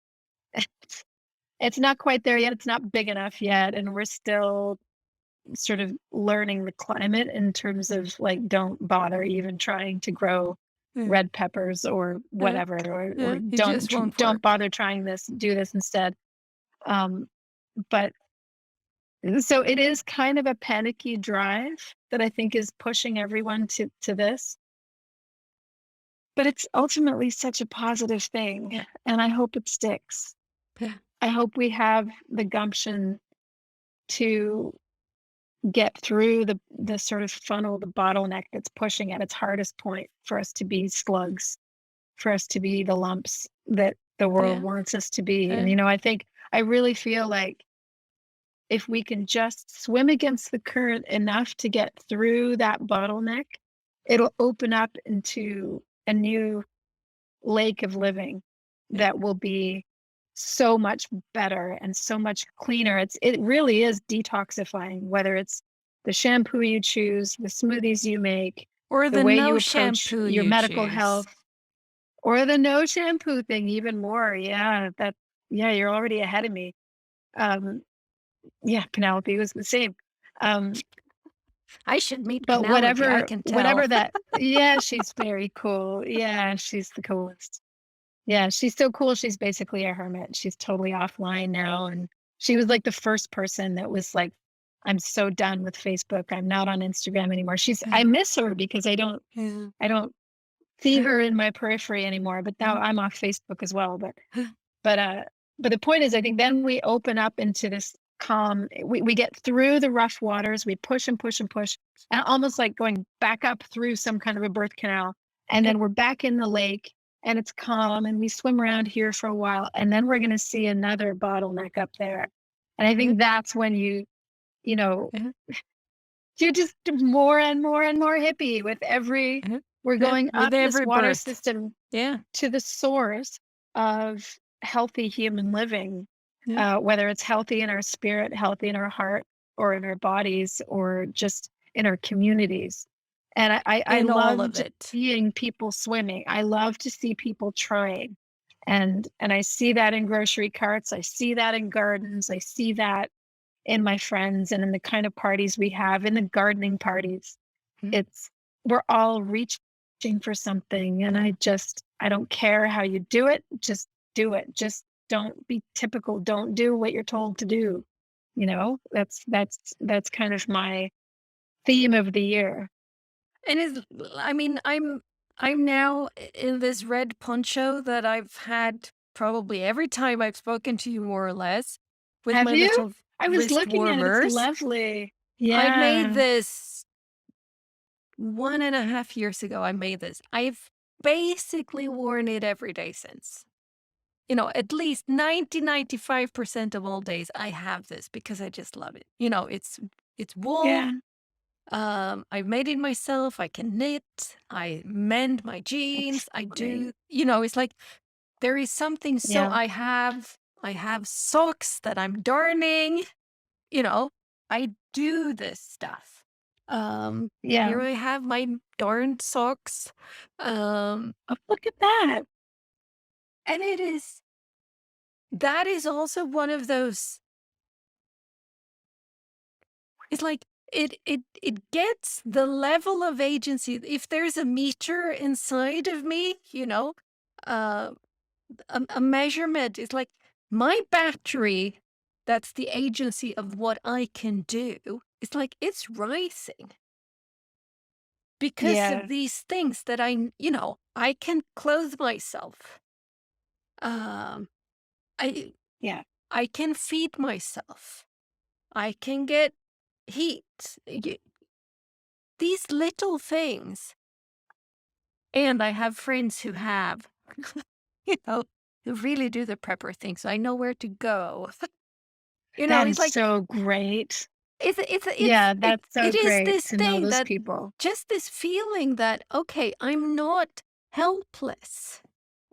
It's not quite there yet. It's not big enough yet. And we're still sort of learning the climate in terms of like, don't bother even trying to grow yeah, red peppers or yeah, whatever, or yeah. It just won't don't work. bother trying this, do this instead. Um, but so it is kind of a panicky drive that I think is pushing everyone to this. But it's ultimately such a positive thing, Yeah, and I hope it sticks. yeah, I hope we have the gumption to get through the sort of funnel, the bottleneck that's pushing at its hardest point for us to be slugs for us to be the lumps that the world Yeah. wants us to be. And, Yeah. I think I really feel like if we can just swim against the current enough to get through that bottleneck, it'll open up into a new lake of living Yeah. that will be so much better and so much cleaner. It really is detoxifying, whether it's the shampoo you choose, the smoothies you make, Or the the way you no approach shampoo your you medical choose. health, or the no shampoo thing even more. Yeah, you're already ahead of me. Um, yeah, Penelope was the same. Um, I should meet but Penelope, I can tell. whatever that, yeah, she's very cool. Yeah, she's the coolest. Yeah, she's so cool. She's basically a hermit. She's totally offline now. And she was like the first person that was like, I'm so done with Facebook. I'm not on Instagram anymore. I miss her because Yeah. I don't see her in my periphery anymore. But now I'm off Facebook as well. But uh but the point is, I think then we open up into this calm. We get through the rough waters, we push and push and push, and almost like going back up through some kind of a birth canal. And Yeah. then we're back in the lake and it's calm and we swim around here for a while. And then we're gonna see another bottleneck up there. And I Yeah. think that's when you know, Yeah. you're just more and more and more hippie with every Yeah. we're Yeah. going With up this every water birth. system Yeah. to the source of healthy human living, Yeah. whether it's healthy in our spirit, healthy in our heart, or in our bodies, or just in our communities. And I In all love of just it. seeing people swimming. I love to see people trying. And I see that in grocery carts. I see that in gardens. I see that in my friends and in the kind of parties we have, in the gardening parties. Mm. It's we're all reaching for something, and I don't care how you do it, just do it. Just don't be typical. Don't do what you're told to do. That's kind of my theme of the year. And it's I mean, I'm now in this red poncho that I've had probably every time I've spoken to you more or less with Have my you? little I was wrist looking at it. It's warmers. lovely. I made Yeah. this 1.5 years ago. I made this. I've basically worn it every day since. At least 95% of all days I have this because I just love it. It's wool. Yeah. I've made it myself. I can knit. I mend my That's jeans. I do. great. It's like there is something. So Yeah. I have socks that I'm darning. You know, I do this stuff. Yeah. Here I have my darned socks. Um, Oh, look at that. and that is also one of those. It's like it gets the level of agency. If there's a meter inside of me, uh, a measurement, it's like my battery. That's the agency of what I can do. It's like it's rising because of Yeah. these things that I can clothe myself. Um, I Yeah. I can feed myself. I can get heat. These little things. And I have friends who have, you know, who really do the prepper thing, so I know where to go. That It's is like so great. it's Yeah, it that's so it is great this to know thing those that people. just this feeling that, okay, I'm not helpless.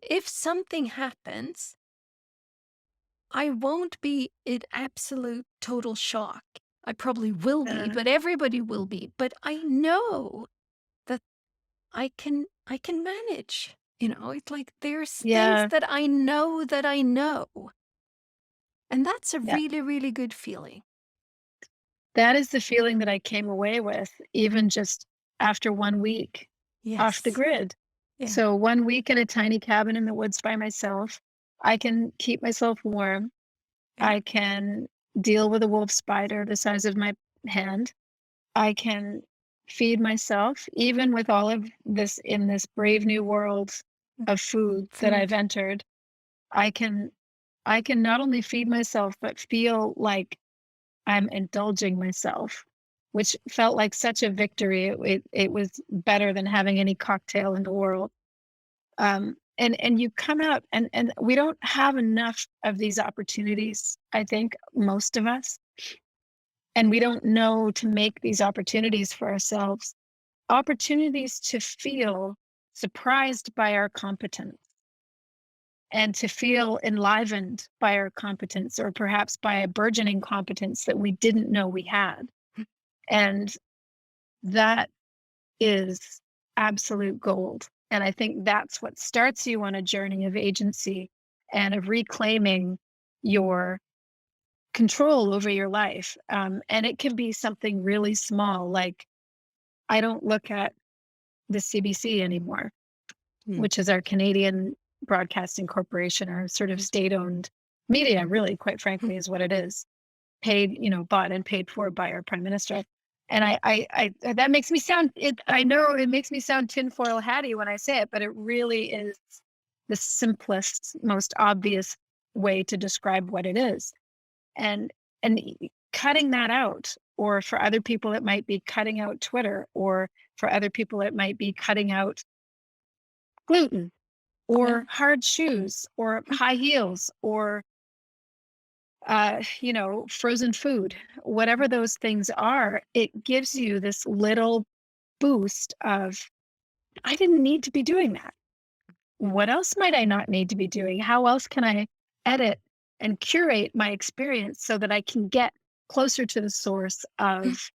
If something happens, I won't be in absolute total shock. I probably will be, Uh, but everybody will be. But I know that I can manage. It's like there's things yeah, that I know, and that's a yeah. really, really good feeling. That is the feeling that I came away with even just after 1 week off the Yes. grid. Yeah. So 1 week in a tiny cabin in the woods by myself, I can keep myself warm. Yeah. I can deal with a wolf spider the size of my hand. I can feed myself even with all of this in this brave new world Mm. of food that I've Food. entered. I can I can not only feed myself, but feel like I'm indulging myself, which felt like such a victory. It was better than having any cocktail in the world. and you come out, and we don't have enough of these opportunities, I think, most of us, and we don't know to make these opportunities for ourselves, opportunities to feel surprised by our competence and to feel enlivened by our competence, or perhaps by a burgeoning competence that we didn't know we had. And that is absolute gold. And I think that's what starts you on a journey of agency and of reclaiming your control over your life. And it can be something really small, like I don't look at the CBC anymore, Mm. which is our Canadian Broadcasting Corporation, our sort of state owned media, really, quite frankly, is what it is. Paid, bought and paid for by our prime minister. And that makes me sound it. I know it makes me sound tinfoil hatty when I say it, but it really is the simplest, most obvious way to describe what it is. And cutting that out, or for other people, it might be cutting out Twitter, or for other people, it might be cutting out gluten, Yeah. or hard shoes, or high heels, or frozen food, whatever those things are. It gives you this little boost of, I didn't need to be doing that. What else might I not need to be doing? How else can I edit and curate my experience so that I can get closer to the source of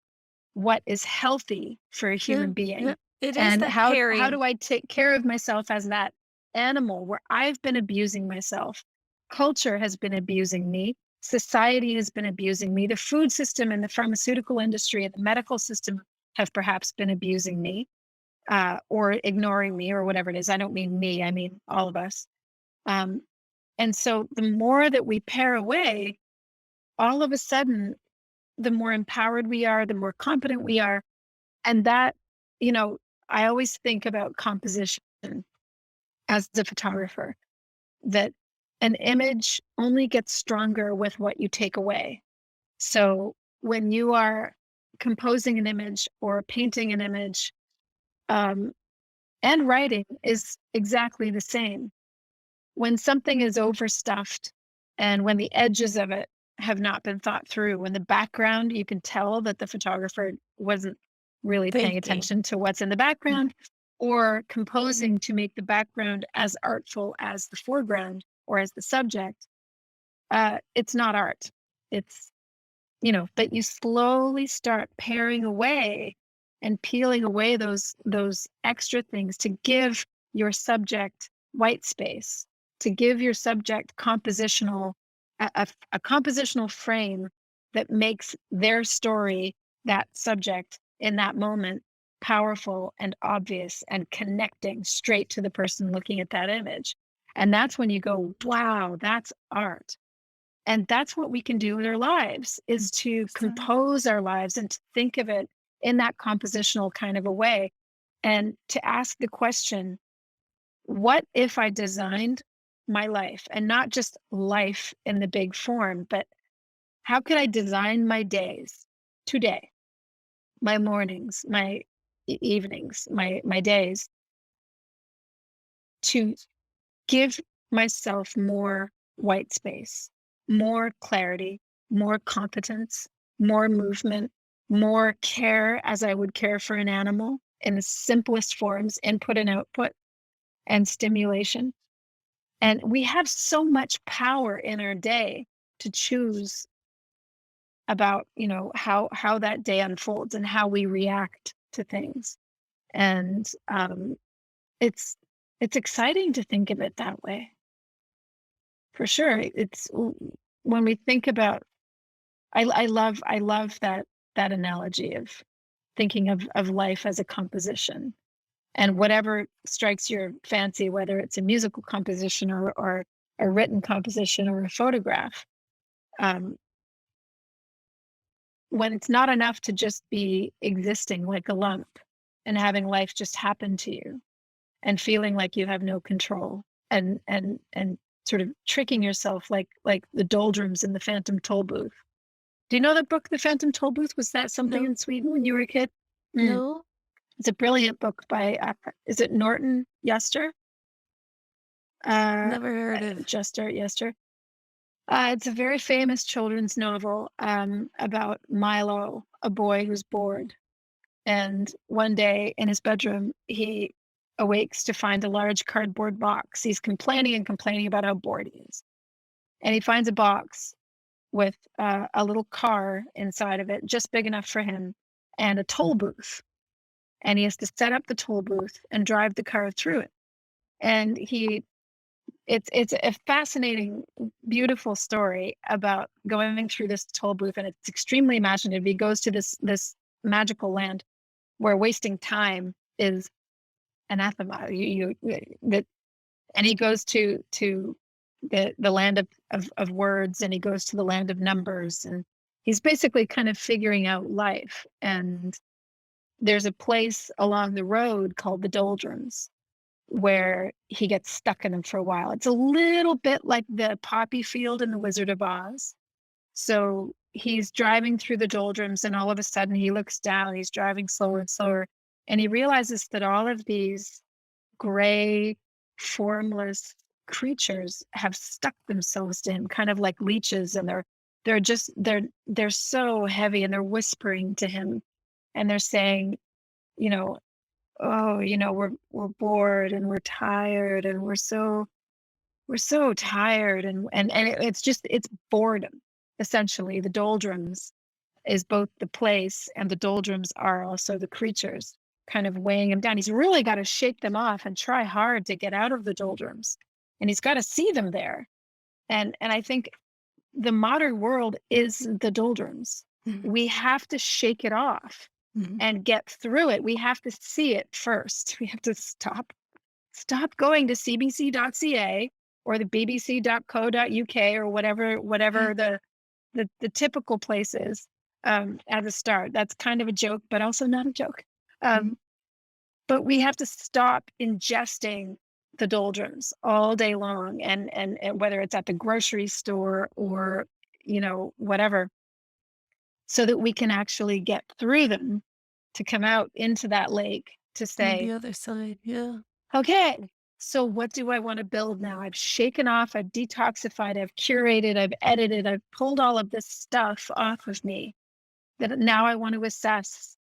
what is healthy for a Yeah. human Yeah. being? It is And that how do pairing. I take care of myself as that animal where I've been abusing myself? Culture has been abusing me. Society has been abusing me. The food system and the pharmaceutical industry and the medical system have perhaps been abusing me, or ignoring me, or whatever it is. I don't mean me, I mean all of us. Um, and so the more that we pare away, all of a sudden, the more empowered we are, the more competent we are. And that, you know, I always think about composition as a photographer, that an image only gets stronger with what you take away. So when you are composing an image or painting an image, um, and writing is exactly the same. When something is overstuffed and when the edges of it have not been thought through, when the background, you can tell that the photographer wasn't really paying Thinking. attention to what's in the background, or composing to make the background as artful as the foreground or as the subject, it's not art. It's, but you slowly start paring away and peeling away those extra things to give your subject white space, to give your subject a compositional frame that makes their story, that subject in that moment, powerful and obvious and connecting straight to the person looking at that image. And that's when you go, wow, that's art. And that's what we can do with our lives, is to So, compose our lives and to think of it in that compositional kind of a way, and to ask the question, what if I designed my life, and not just life in the big form, but how could I design my days today, my mornings, my evenings, my days, to give myself more white space, more clarity, more competence, more movement, more care as I would care for an animal in the simplest forms, input and output and stimulation. And we have so much power in our day to choose about, how that day unfolds and how we react to things. And it's it's exciting to think of it that way. For sure. When we think about, I love that analogy of thinking of life as a composition, and whatever strikes your fancy, whether it's a musical composition, or a written composition, or a photograph. Um, when it's not enough to just be existing like a lump and having life just happen to you and feeling like you have no control, and sort of tricking yourself like the doldrums in the Phantom Toll Booth. Do you know the book, The Phantom Toll Booth? Was that something no, in Sweden when you were a kid? Mm. no. It's a brilliant book by, is it Norton Yuster? Uh, Never heard of. Jester, Yester. It's a very famous children's novel about Milo, a boy who's bored. And one day in his bedroom, he awakes to find a large cardboard box. He's complaining and complaining about how bored he is. And he finds a box with a little car inside of it, just big enough for him, and a toll booth. And he has to set up the toll booth and drive the car through it. And it's a fascinating, beautiful story about going through this toll booth, and it's extremely imaginative. He goes to this magical land where wasting time is anathema. That, and he goes to the land of words, and he goes to the land of numbers, and he's basically kind of figuring out life. And there's a place along the road called the doldrums where he gets stuck in them for a while. It's a little bit like the poppy field in the Wizard of Oz. So he's driving through the doldrums, and all of a sudden he looks down. He's driving slower and slower, and he realizes that all of these gray, formless creatures have stuck themselves to him, kind of like leeches, and they're so heavy, and they're whispering to him, and they're saying, you know, oh, we're bored, and we're tired, and we're so tired, and it's boredom. Essentially, the doldrums is both the place, and the doldrums are also the creatures kind of weighing him down. He's really got to shake them off and try hard to get out of the doldrums, and he's got to see them there. And I think the modern world is the doldrums. Mhm, We have to shake it off mhm, and get through it. We have to see it first. We have to stop going to cbc.ca or the bbc.co.uk or whatever the typical place is at the start. That's kind of a joke, but also not a joke. mhm. Um, but we have to stop ingesting the doldrums all day long, and whether it's at the grocery store or whatever, so that we can actually get through them to come out into that lake to On the say, other side, yeah. okay, so what do I want to build now? I've shaken off, I've detoxified, I've curated, I've edited, I've pulled all of this stuff off of me, that now I want to assess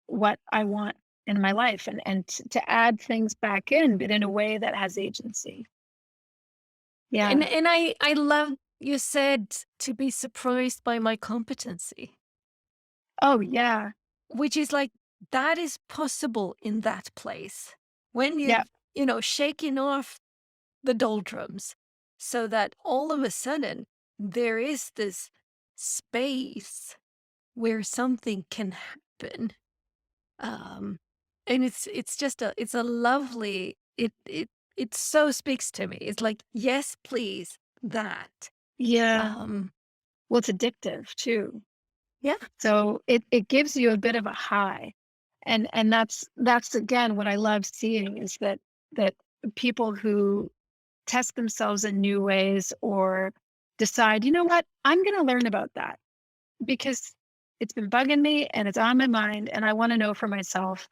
what I want in my life, and to add things back in, but in a way that has agency. And Yeah. I love you said to be surprised by my competency, Oh, yeah. which is like that is possible in that place when Yeah. you've, shaken off the doldrums so that all of a sudden there is this space where something can happen. Um, and it's just it's a lovely it so speaks to me. It's like, yes, please, that. Yeah. Um, Well, it's addictive too. yeah. So it gives you a bit of a high. And that's again what I love seeing, is that people who test themselves in new ways, or decide, you know what, I'm going to learn about that because it's been bugging me and it's on my mind and I want to know for myself.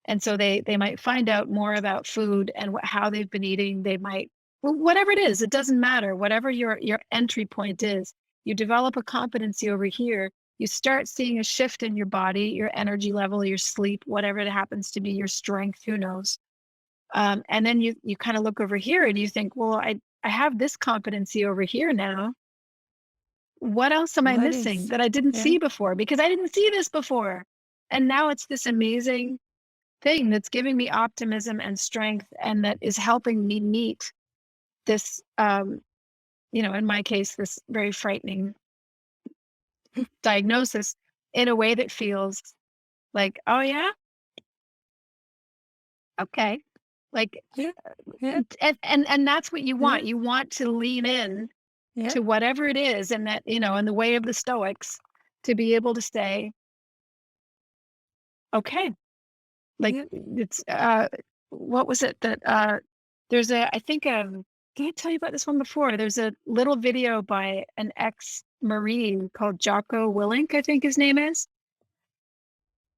And so they might find out more about food and how they've been eating. They might, well, whatever it is, it doesn't matter. Whatever your entry point is, you develop a competency over here. You start seeing a shift in your body, your energy level, your sleep, whatever it happens to be, your strength. Who knows? And then you kind of look over here and you think, well, I have this competency over here now. What else am I What missing is? that I didn't Yeah. see before? Because I didn't see this before. And now it's this amazing thing that's giving me optimism and strength, and that is helping me meet this in my case, this very frightening diagnosis, in a way that feels like, oh yeah, okay, like, Yeah. Yeah. and that's what you Yeah. want. You want to lean in Yeah. to whatever it is, and that, in the way of the Stoics, to be able to say, okay, like, Yeah. it's what was it that there's a I think did I tell you about this one before? There's a little video by an ex Marine called Jocko Willink, I think his name is.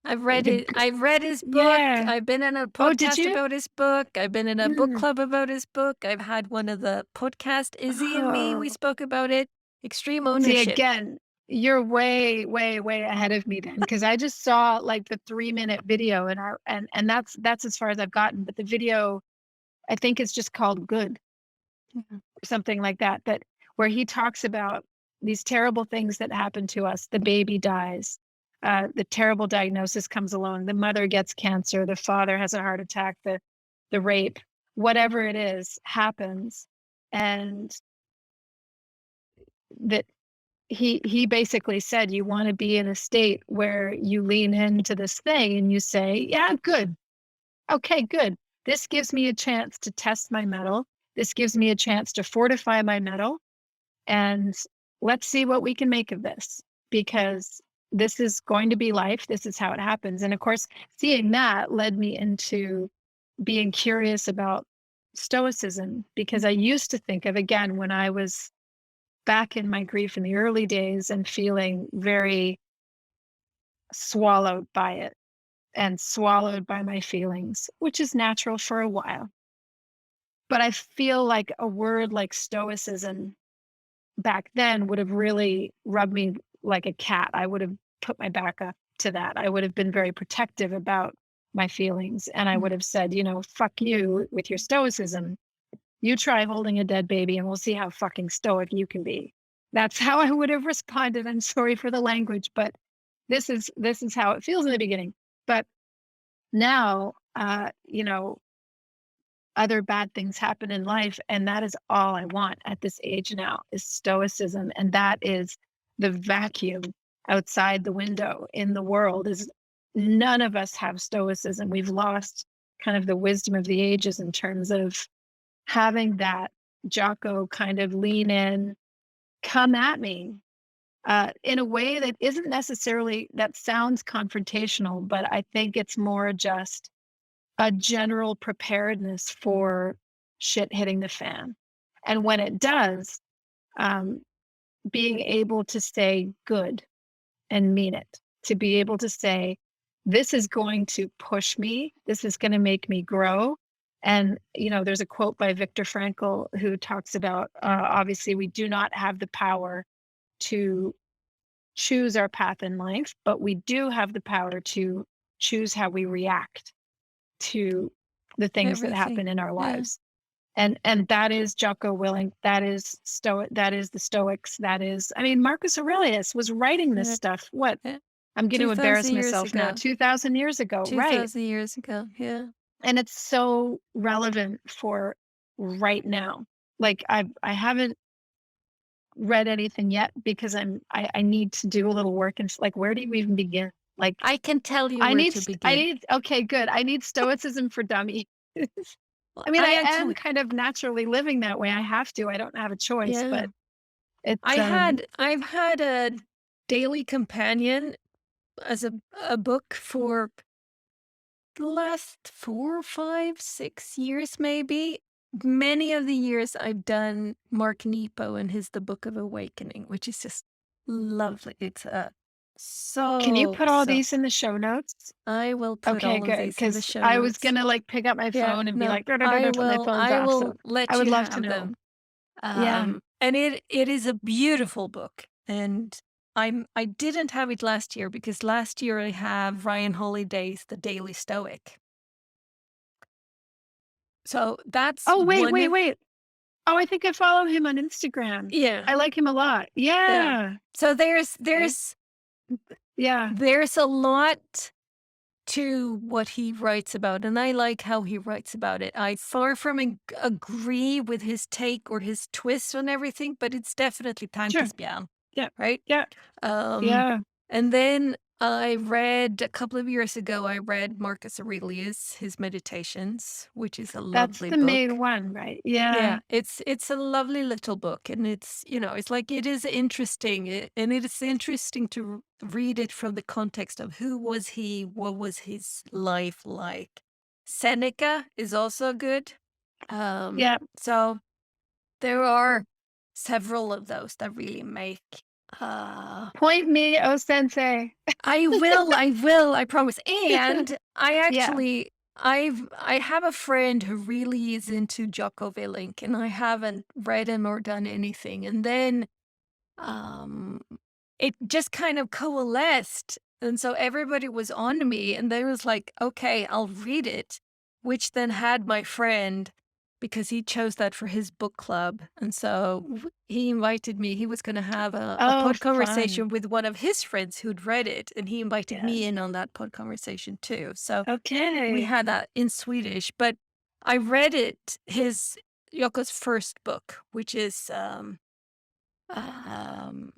I've read The it. g I've read his book. Yeah. I've been in a Oh, did podcast you? about his book. I've been in a book Mm. club about his book. I've had one of the podcast, Izzy and me, we Oh. spoke about it. Extreme See, ownership. again, you're way, way, way ahead of me then, because I just saw, like, the 3-minute video, and that's as far as I've gotten, but the video, I think it's just called Good, Mhm. something like that, where he talks about these terrible things that happen to us. The baby dies, the terrible diagnosis comes along, the mother gets cancer, the father has a heart attack, the rape, whatever it is happens, and that he basically said, you want to be in a state where you lean into this thing and you say, yeah, good, okay, good, this gives me a chance to test my metal, this gives me a chance to fortify my metal, and let's see what we can make of this, because this is going to be life, this is how it happens. And of course, seeing that led me into being curious about stoicism, because I used to think of, again, when I was back in my grief in the early days and feeling very swallowed by it and swallowed by my feelings, which is natural for a while. But I feel like a word like stoicism back then would have really rubbed me like a cat. I would have put my back up to that. I would have been very protective about my feelings. And I would have said, fuck you with your stoicism. You try holding a dead baby and we'll see how fucking stoic you can be. That's how I would have responded. I'm sorry for the language, but this is how it feels in the beginning. But now, other bad things happen in life, and that is all I want at this age now is stoicism, and that is the vacuum outside the window in the world. Is none of us have stoicism. We've lost kind of the wisdom of the ages in terms of having that Jocko kind of lean in, come at me, in a way that isn't necessarily, that sounds confrontational, but I think it's more just a general preparedness for shit hitting the fan. And when it does, um, being able to say good and mean it, to be able to say, this is going to push me, this is going to make me grow. And, there's a quote by Viktor Frankl who talks about, obviously, we do not have the power to choose our path in life, but we do have the power to choose how we react to the things that Everything. happen in our Yeah. lives. And that is Jocko Willink, that is that is the Stoics, that is, I mean, Marcus Aurelius was writing this Yeah. stuff. What? Yeah. I'm going to 2,000 embarrass years myself now. ago. 2000 years ago, right? 2,000 years ago. Yeah. And it's so relevant for right now. Like I haven't read anything yet because I need to do a little work, and like, where do you even begin? Like, I can tell you where to I begin. need, okay, good. I need stoicism for dummies. Well, I mean, I I am actually, kind of naturally living that way. I have to. I don't have a choice, yeah. but it's. I've had a daily companion as a book for the last 4, 5, 6 years, maybe. Many of the years I've done Mark Nepo and his The Book of Awakening, which is just lovely. It's Can you so, put all so. these in the show notes? I will put Okay, all of good. these in the Because show I was notes. gonna like pick up my Yeah, phone and be no, like, "Da, da, da, da," but my phone's I off. So will I let would you love to have know. them. Yeah. And it is a beautiful book, and I didn't have it last year because last year I have Ryan Holiday's The Daily Stoic. So that's Oh, wait, one wait, of, wait. Oh, I think I follow him on Instagram. yeah, I like him a lot. yeah. Yeah. So Okay. Yeah. there's a lot to what he writes about, and I like how he writes about it. I far from agree with his take or his twist on everything, but it's definitely Sure. tankesbjörn, Yeah. right? Yeah. Um, Yeah. and then I read a couple of years ago, I read Marcus Aurelius, his Meditations, which is a That's lovely the book. main one, right? Yeah. Yeah, it's a lovely little book, and it's, it's like it is interesting, and it is interesting to read it from the context of who was he, what was his life like. Seneca is also good. Yeah. So there are several of those that really make Uh, Point me, oh sensei. I will, I promise. And I Yeah. actually I have a friend who really is into Jocko Willink, and I haven't read him or done anything. And then um it just kind of coalesced. And so everybody was on me and they was like, okay, I'll read it, which then had my friend because he chose that for his book club. And so he invited me. He was going to have a Oh, pod fun. conversation with one of his friends who'd read it. And he invited me Yes. in on that pod conversation too. So we Okay. had that in Swedish, but I read it, Yoko's first book, which is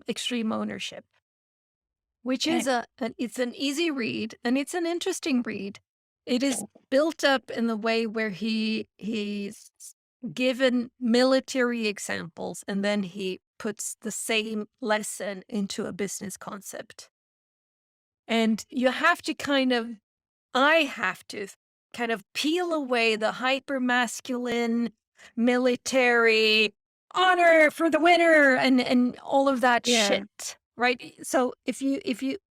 Extreme Ownership, which is Okay. it's an easy read and it's an interesting read. It is built up in the way where he's given military examples and then he puts the same lesson into a business concept. And you have to kind of I have to kind of peel away the hyper masculine military honor for the winner and all of that Yeah. shit, right? So if you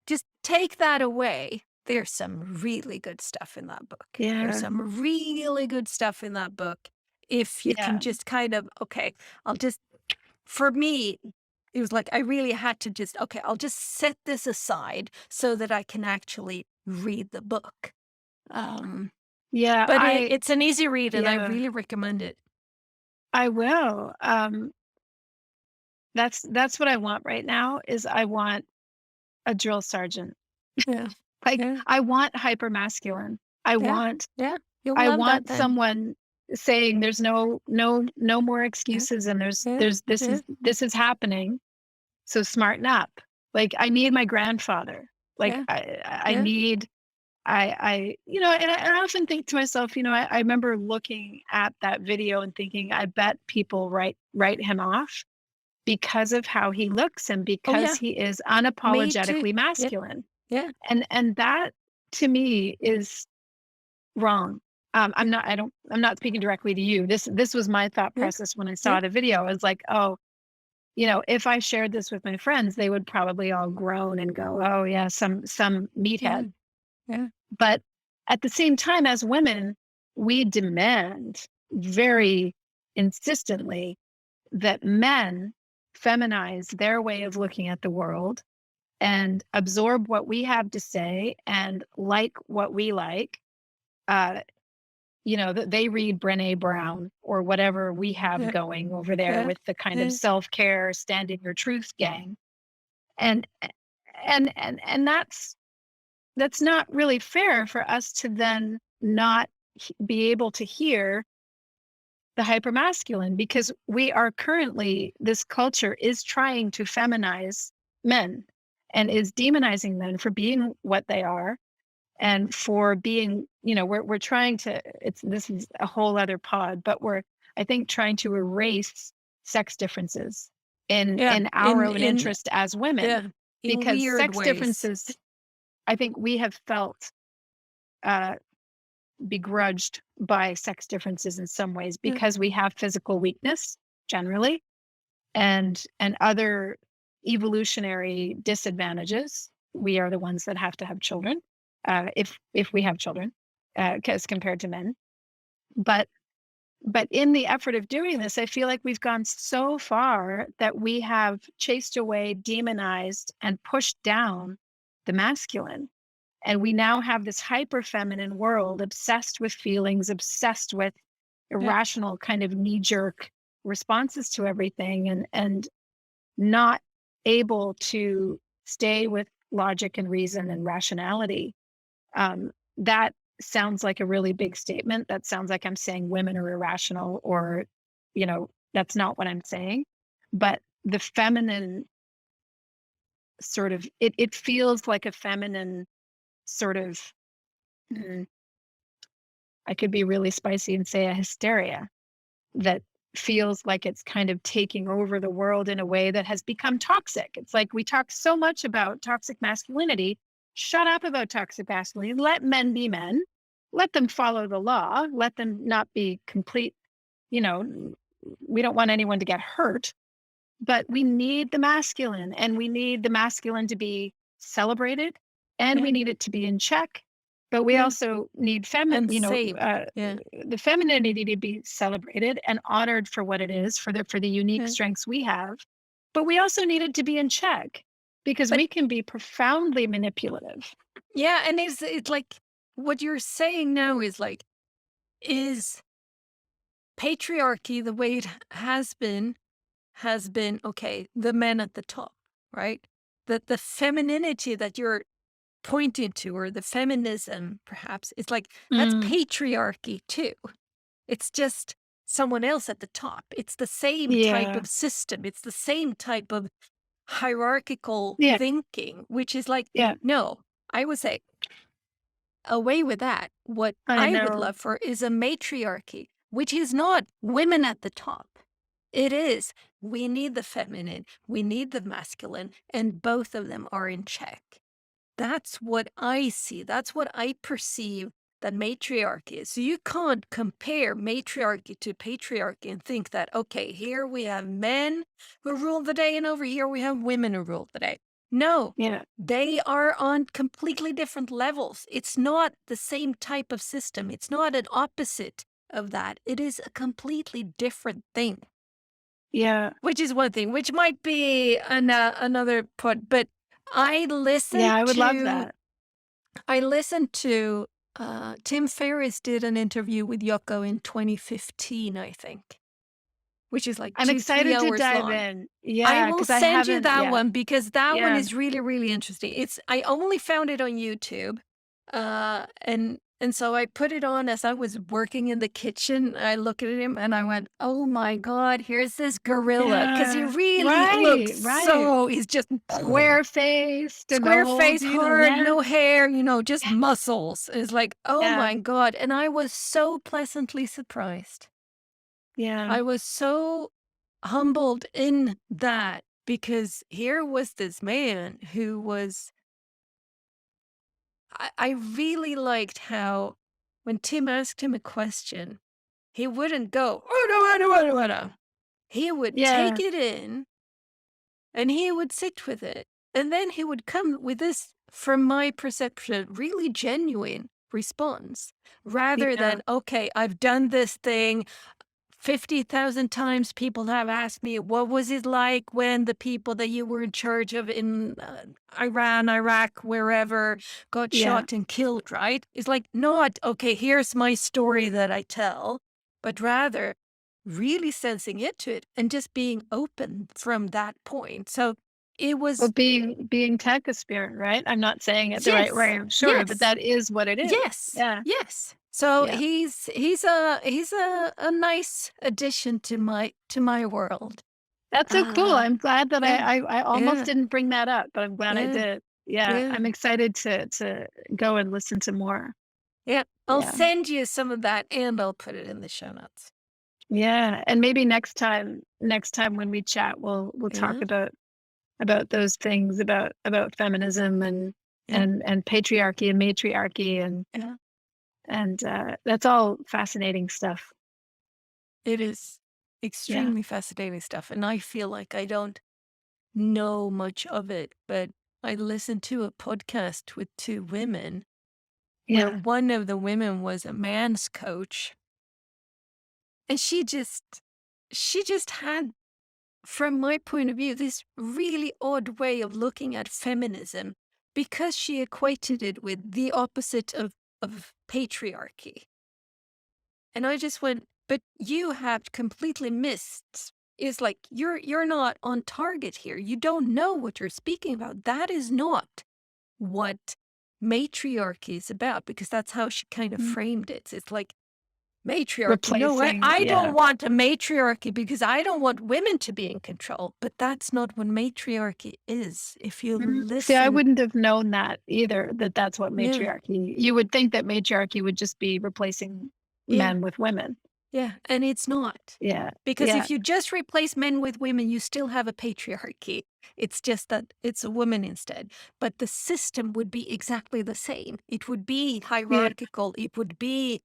just take that away, there's some really good stuff in that book. There's Yeah. some really good stuff in that book. If you can Yeah. just kind of, okay, I'll just, for me, it was like I really had to just, okay, I'll just set this aside so that I can actually read the book. Um, Yeah. but it's an easy read, and I Yeah, really recommend it. I will. That's what I want right now is I want a drill sergeant. Yeah, Like, yeah, I want hyper masculine. I yeah, want yeah. You'll I love that want then. someone saying there's no more Yeah, excuses and yeah, there's yeah, this is happening. So smarten up. Like I need my grandfather. Like yeah, I yeah, need I and I often think to myself, I remember looking at that video and thinking, I bet people write him off because of how he looks and oh because yeah, he is me too. unapologetically Yeah, masculine. yeah, And that to me is wrong. I'm not speaking directly to you. This was my thought yeah, process when I yeah, saw the video. I was like, oh, if I shared this with my friends, they would probably all groan and go, oh yeah, some yeah, meathead. yeah, But at the same time, as women, we demand very insistently that men feminize their way of looking at the world and absorb what we have to say and like what we like. Uh, that they read Brené Brown or whatever we have yeah, going over there yeah, with the kind of yeah, self-care, stand in your truth gang. And and that's not really fair for us to then not be able to hear the hypermasculine because we are currently this culture is trying to feminize men and is demonizing men for being what they are and for being we're trying to it's this is a whole other pod but we're I think trying to erase sex differences yeah. in our own In interest as women yeah, in because weird sex ways. differences I think we have felt uh, begrudged by sex differences in some ways Yeah, because we have physical weakness generally and other evolutionary disadvantages. We are the ones that have to have children if we have children as compared to men. But in the effort of doing this, I feel like we've gone so far that we have chased away, demonized, and pushed down the masculine. And we now have this hyper feminine world obsessed with feelings, obsessed with yeah, irrational kind of knee jerk responses to everything and not able to stay with logic and reason and rationality. That sounds like a really big statement. That sounds like I'm saying women are irrational or, that's not what I'm saying. But the feminine sort of, it feels like a feminine sort of, mm, I could be really spicy and say a hysteria that feels like it's kind of taking over the world in a way that has become toxic. It's like we talk so much about toxic masculinity. Shut up about toxic masculinity. Let men be men. Let them follow the law. Let them not be complete, you know, we don't want anyone to get hurt, but we need the masculine, and we need the masculine to be celebrated, and Yeah, we need it to be in check. But we yeah, also need feminine, and same. Yeah, the femininity to be celebrated and honored for what it is, for the unique yeah. strengths we have. But we also need it to be in check because But we can be profoundly manipulative. yeah, and it's like what you're saying now is like, is patriarchy the way it has been, okay, the men at the top, right? That the femininity that you're pointing to, or the feminism, perhaps, it's like that's Mm, patriarchy too. It's just someone else at the top. It's the same type yeah, of system. It's the same type of hierarchical yeah, thinking, which is like, yeah. no, I would say away with that. What I I would know. love for is a matriarchy, which is not women at the top. It is, we need the feminine, we need the masculine, and both of them are in check. That's what I see. That's what I perceive that matriarchy is. So you can't compare matriarchy to patriarchy and think that, okay, here we have men who rule the day, and over here we have women who rule the day. No, Yeah, they are on completely different levels. It's not the same type of system. It's not an opposite of that. It is a completely different thing, yeah, which is one thing, which might be another put. But I listened yeah. I would love to that. I listened to Tim Ferriss did an interview with Yoko in 2015, I think, which is like I'm 2-3 excited to hours dive long. in. I Yeah, will because I send you haven't that yet. one because that one Yeah, is really, really interesting. It's I only found it on YouTube, and so I put it on as I was working in the kitchen. I looked at him and I went, "Oh my god, here's this gorilla," because he yeah. really looks Right, right. so. He's just Square faced and the square whole face, deal. hard, Yeah, no hair, just muscles. It's like, oh yeah, my god! And I was so pleasantly surprised. yeah, I was so humbled in that because here was this man who was I really liked how when Tim asked him a question, he wouldn't go, "Oh, no, I don't wanna, wanna." He would take yeah, it in and he would sit with it. And then he would come with this, from my perception, really genuine response rather yeah, than, okay, I've done this thing. 50,000 times people have asked me, what was it like when the people that you were in charge of in Iran, Iraq, wherever got yeah. shot and killed, right? It's like, not, okay, here's my story that I tell, but rather really sensing into it and just being open from that point. So it Well, was, being tech a spirit, right? I'm not saying it the right way, yes, I'm sure, but yes, that is what it is. yes, Yeah, yes. So yeah. he's a nice addition to my world. That's so cool. Uh, I'm glad that yeah, I almost yeah, didn't bring that up, but I'm glad I yeah, did. Yeah, yeah, I'm excited to go and listen to more. yeah. I'll Yeah. send you some of that and I'll put it in the show notes. Yeah, and maybe next time when we chat, we'll talk Yeah, about those things about feminism yeah, and patriarchy and matriarchy yeah. and that's all fascinating stuff. It is Yeah, extremely fascinating stuff. And I feel like I don't know much of it, but I listened to a podcast with two women where yeah, one of the women was a man's coach. And she just had, from my point of view, this really odd way of looking at feminism because she equated it with the opposite of patriarchy. And I just went, but you have completely missed. Is like you're not on target here. You don't know what you're speaking about. That is not what matriarchy is about because that's how she kind of mm, framed it. It's like matriarchy. No, I, replacing, I yeah. don't want a matriarchy because I don't want women to be in control. But that's not what matriarchy is. If you See, I listen, wouldn't have known that either, that that's what yeah, matriarchy, you would think that matriarchy would just be replacing yeah, men with women. yeah. And it's not. Yeah, Because yeah, if you just replace men with women, you still have a patriarchy. It's just that it's a woman instead. But the system would be exactly the same. It would be yeah, hierarchical. It would be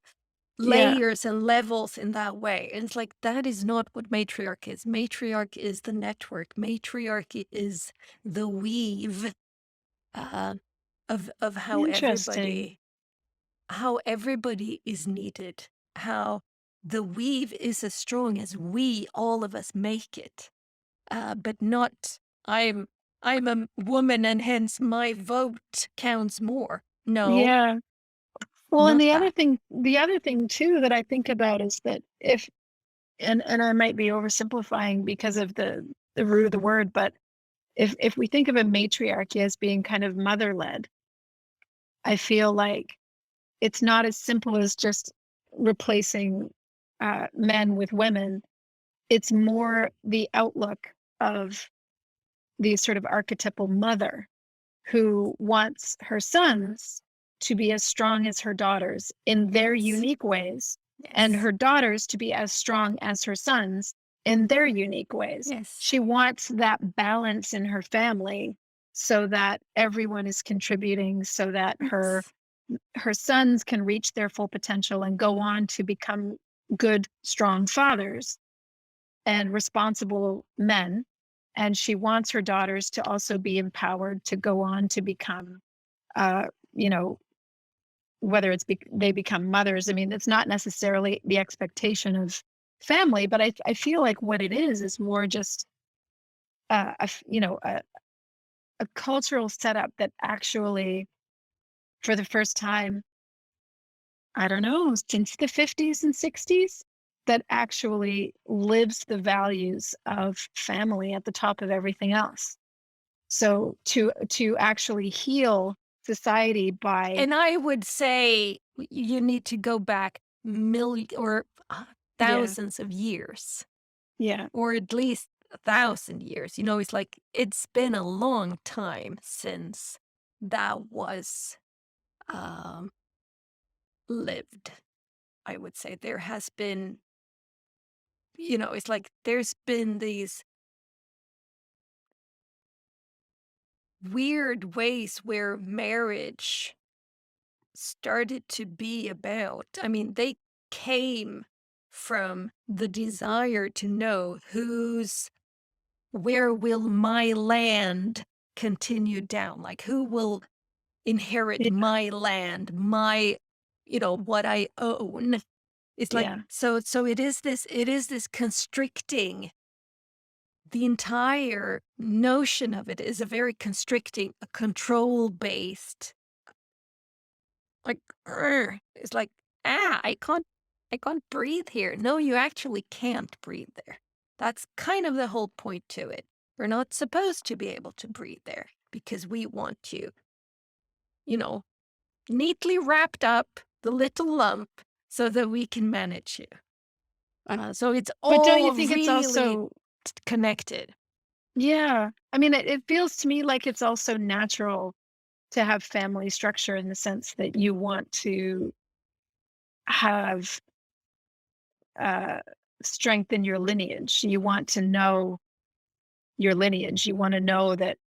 Yeah. layers and levels in that way. And it's like that is not what matriarch is. Matriarch is the network. Matriarchy is the weave uh, of Interesting. how everybody is needed. How the weave is as strong as we all of us make it. But not I'm I'm a woman and hence my vote counts more. No, Yeah. Well, and not that. the other thing too that I think about is that if and I might be oversimplifying because of the root of the word, but if we think of a matriarchy as being kind of mother led, I feel like it's not as simple as just replacing men with women. It's more the outlook of the sort of archetypal mother who wants her sons to be as strong as her daughters in their Yes. unique ways, and Yes. her daughters to be as strong as her sons in their unique ways. Yes. She wants that balance in her family so that everyone is contributing, so that Yes. her sons can reach their full potential and go on to become good, strong fathers and responsible men. And she wants her daughters to also be empowered to go on to become, uh, you know, whether they become mothers. I mean, it's not necessarily the expectation of family, but I feel like what it is more just, a cultural setup that actually, for the first time, I don't know, since the 50s and 60s, that actually lives the values of family at the top of everything else. So to actually heal society by And I would say you need to go back million or yeah, thousands of years, yeah, or at least 1,000 years. It's like it's been a long time since that was um, lived. I would say there has been, it's like there's been these weird ways where marriage started to be about. I mean, they came from the desire to know where will my land continue down? Like, who will inherit yeah, my land, what I own? It's like, yeah, so it is this constricting. The entire notion of it is a very constricting, a control based. Like, it's like, I can't breathe here. No, you actually can't breathe there. That's kind of the whole point to it. We're not supposed to be able to breathe there because we want you, you know, neatly wrapped up, the little lump, so that we can manage you. So it's but don't you all think it's really also connected. yeah, I mean, it feels to me like it's also natural to have family structure in the sense that you want to have uh, strength in your lineage. You want to know your lineage. You want to know that,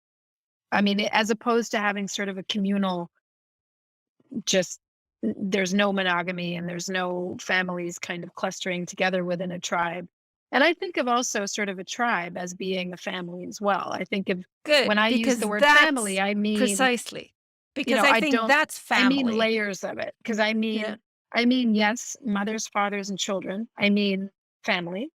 I mean, as opposed to having sort of a communal, just there's no monogamy and there's no families kind of clustering together within a tribe. And I think of also sort of a tribe as being a family as well. I think of when Good, I use the because word family, that's I mean, precisely because I I think don't, that's I mean family. layers of it because Yeah. I mean, yes, mothers, fathers, and children. I mean family,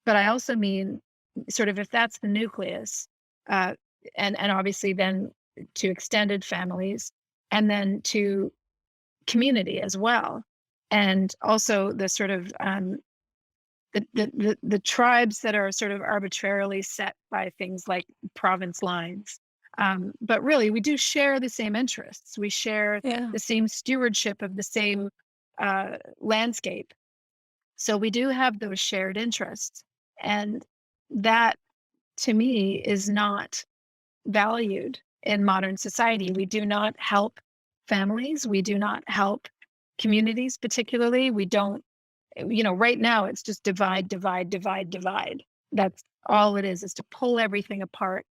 but I also mean sort of if that's the nucleus, uh, and obviously then to extended families, and then to community as well, and also the sort of the tribes that are sort of arbitrarily set by things like province lines. But really, we do share the same interests. We share Yeah. the same stewardship of the same landscape. So we do have those shared interests. And that to me is not valued in modern society. We do not help families. We do not help communities, particularly. We don't, right now it's just divide, divide, divide, divide. That's all it is to pull everything apart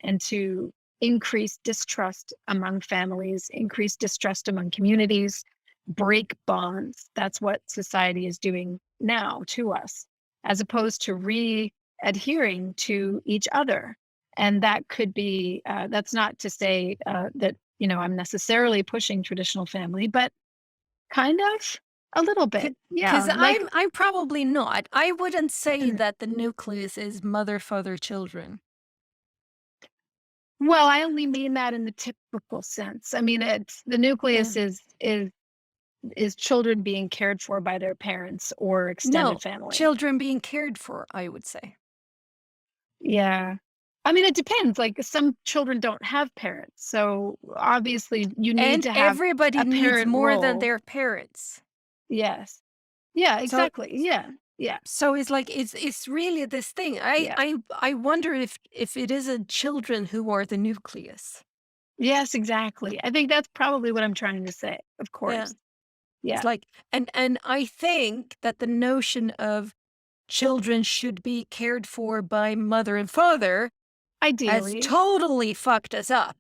and to increase distrust among families, increase distrust among communities, break bonds. That's what society is doing now to us, as opposed to adhering to each other. And that could be, that's not to say that, I'm necessarily pushing traditional family, but kind of a little bit. Because Yeah. Like, I'm probably not. I wouldn't say that the nucleus is mother, father, children. well, I only mean that in the typical sense. I mean, it's the Yeah. nucleus is children being cared for by their parents or extended No, family. children being cared for, I would say. Yeah. I mean, it depends. Like some children don't have parents. So obviously you need And to have everybody a needs parent more than role. their parents. Yes. Yeah, So exactly. Yeah. Yeah. it's like it's really this thing. Yeah. I wonder if it isn't children who are the nucleus. Yes, exactly. I think that's probably what I'm trying to say. Of Yeah. course. It's Yeah. like and I think that the notion of children should be cared for by mother and father has Ideally. totally fucked us up.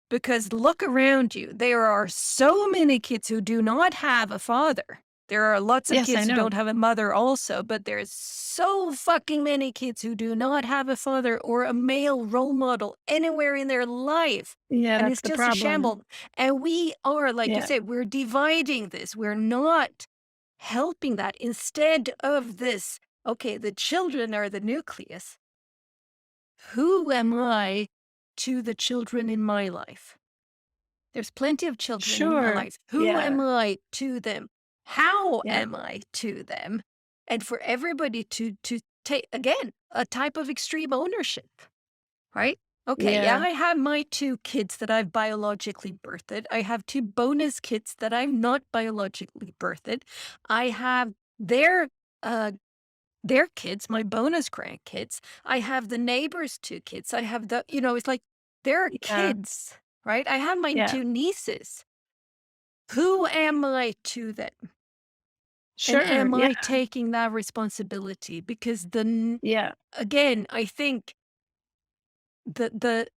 Because look around you. There are so many kids who do not have a father. There are lots of Yes, I kids who know. don't have a mother also, but there's so fucking many kids who do not have a father or a male role model anywhere in their life. Yeah, And that's it's the just a problem. shamble. And we are, like you Yeah. said, we're dividing this. We're not helping that. Instead of this, okay, the children are the nucleus. Who am I to the children in my life? There's plenty of children in my Sure. life. Who am Yeah. I to them? How Yeah. am I to them? And for everybody to take again a type of extreme ownership, right? Okay, yeah, Yeah. I have my two kids that I've biologically birthed. I have two bonus kids that I've not biologically birthed. I have their uh their kids, my bonus grandkids. I have the neighbors' two kids. I have it's like they're Yeah. kids, right? I have my Yeah. two nieces. Who am I to them? And Sure. am Yeah. I taking that responsibility? Because Yeah. again, I think the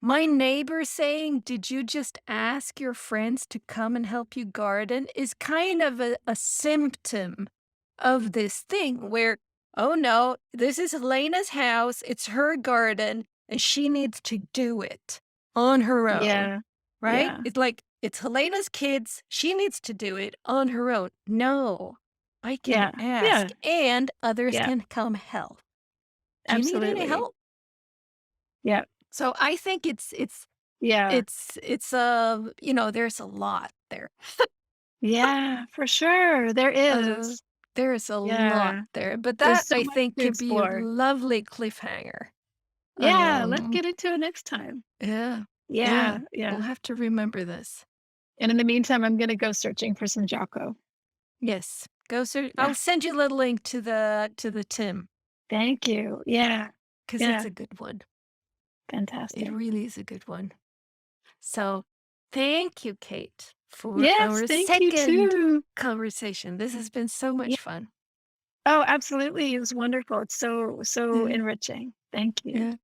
my neighbor saying, "Did you just ask your friends to come and help you garden?" is kind of a symptom of this thing where, oh no, this is Elena's house, it's her garden, and she needs to do it on her own, Yeah. right? Yeah. It's like, it's Helena's kids, she needs to do it on her own. No, I can Yeah. ask, Yeah. and others Yeah. can come help. Do you need any Absolutely. help? Yeah. So I think Yeah. there's a lot there. Yeah, for sure. There Uh, is. there's a lot Yeah. there, but There's that so I much think to could be a explore. lovely cliffhanger. Yeah, let's Um, get into it next time. yeah, yeah, Yeah, we'll yeah, have to remember this. and in the meantime, I'm gonna go searching for some Jocko. Yes, go search. Yeah. I'll send you the link to the Tim Thank you. Yeah. because it's Yeah. a good one. It Fantastic. really is a good one. So, thank you, Kate, for Yes, our thank you second too. conversation. This has been so Yeah. much fun. Oh, absolutely. It was wonderful. It's so Yeah, enriching. Thank you. yeah.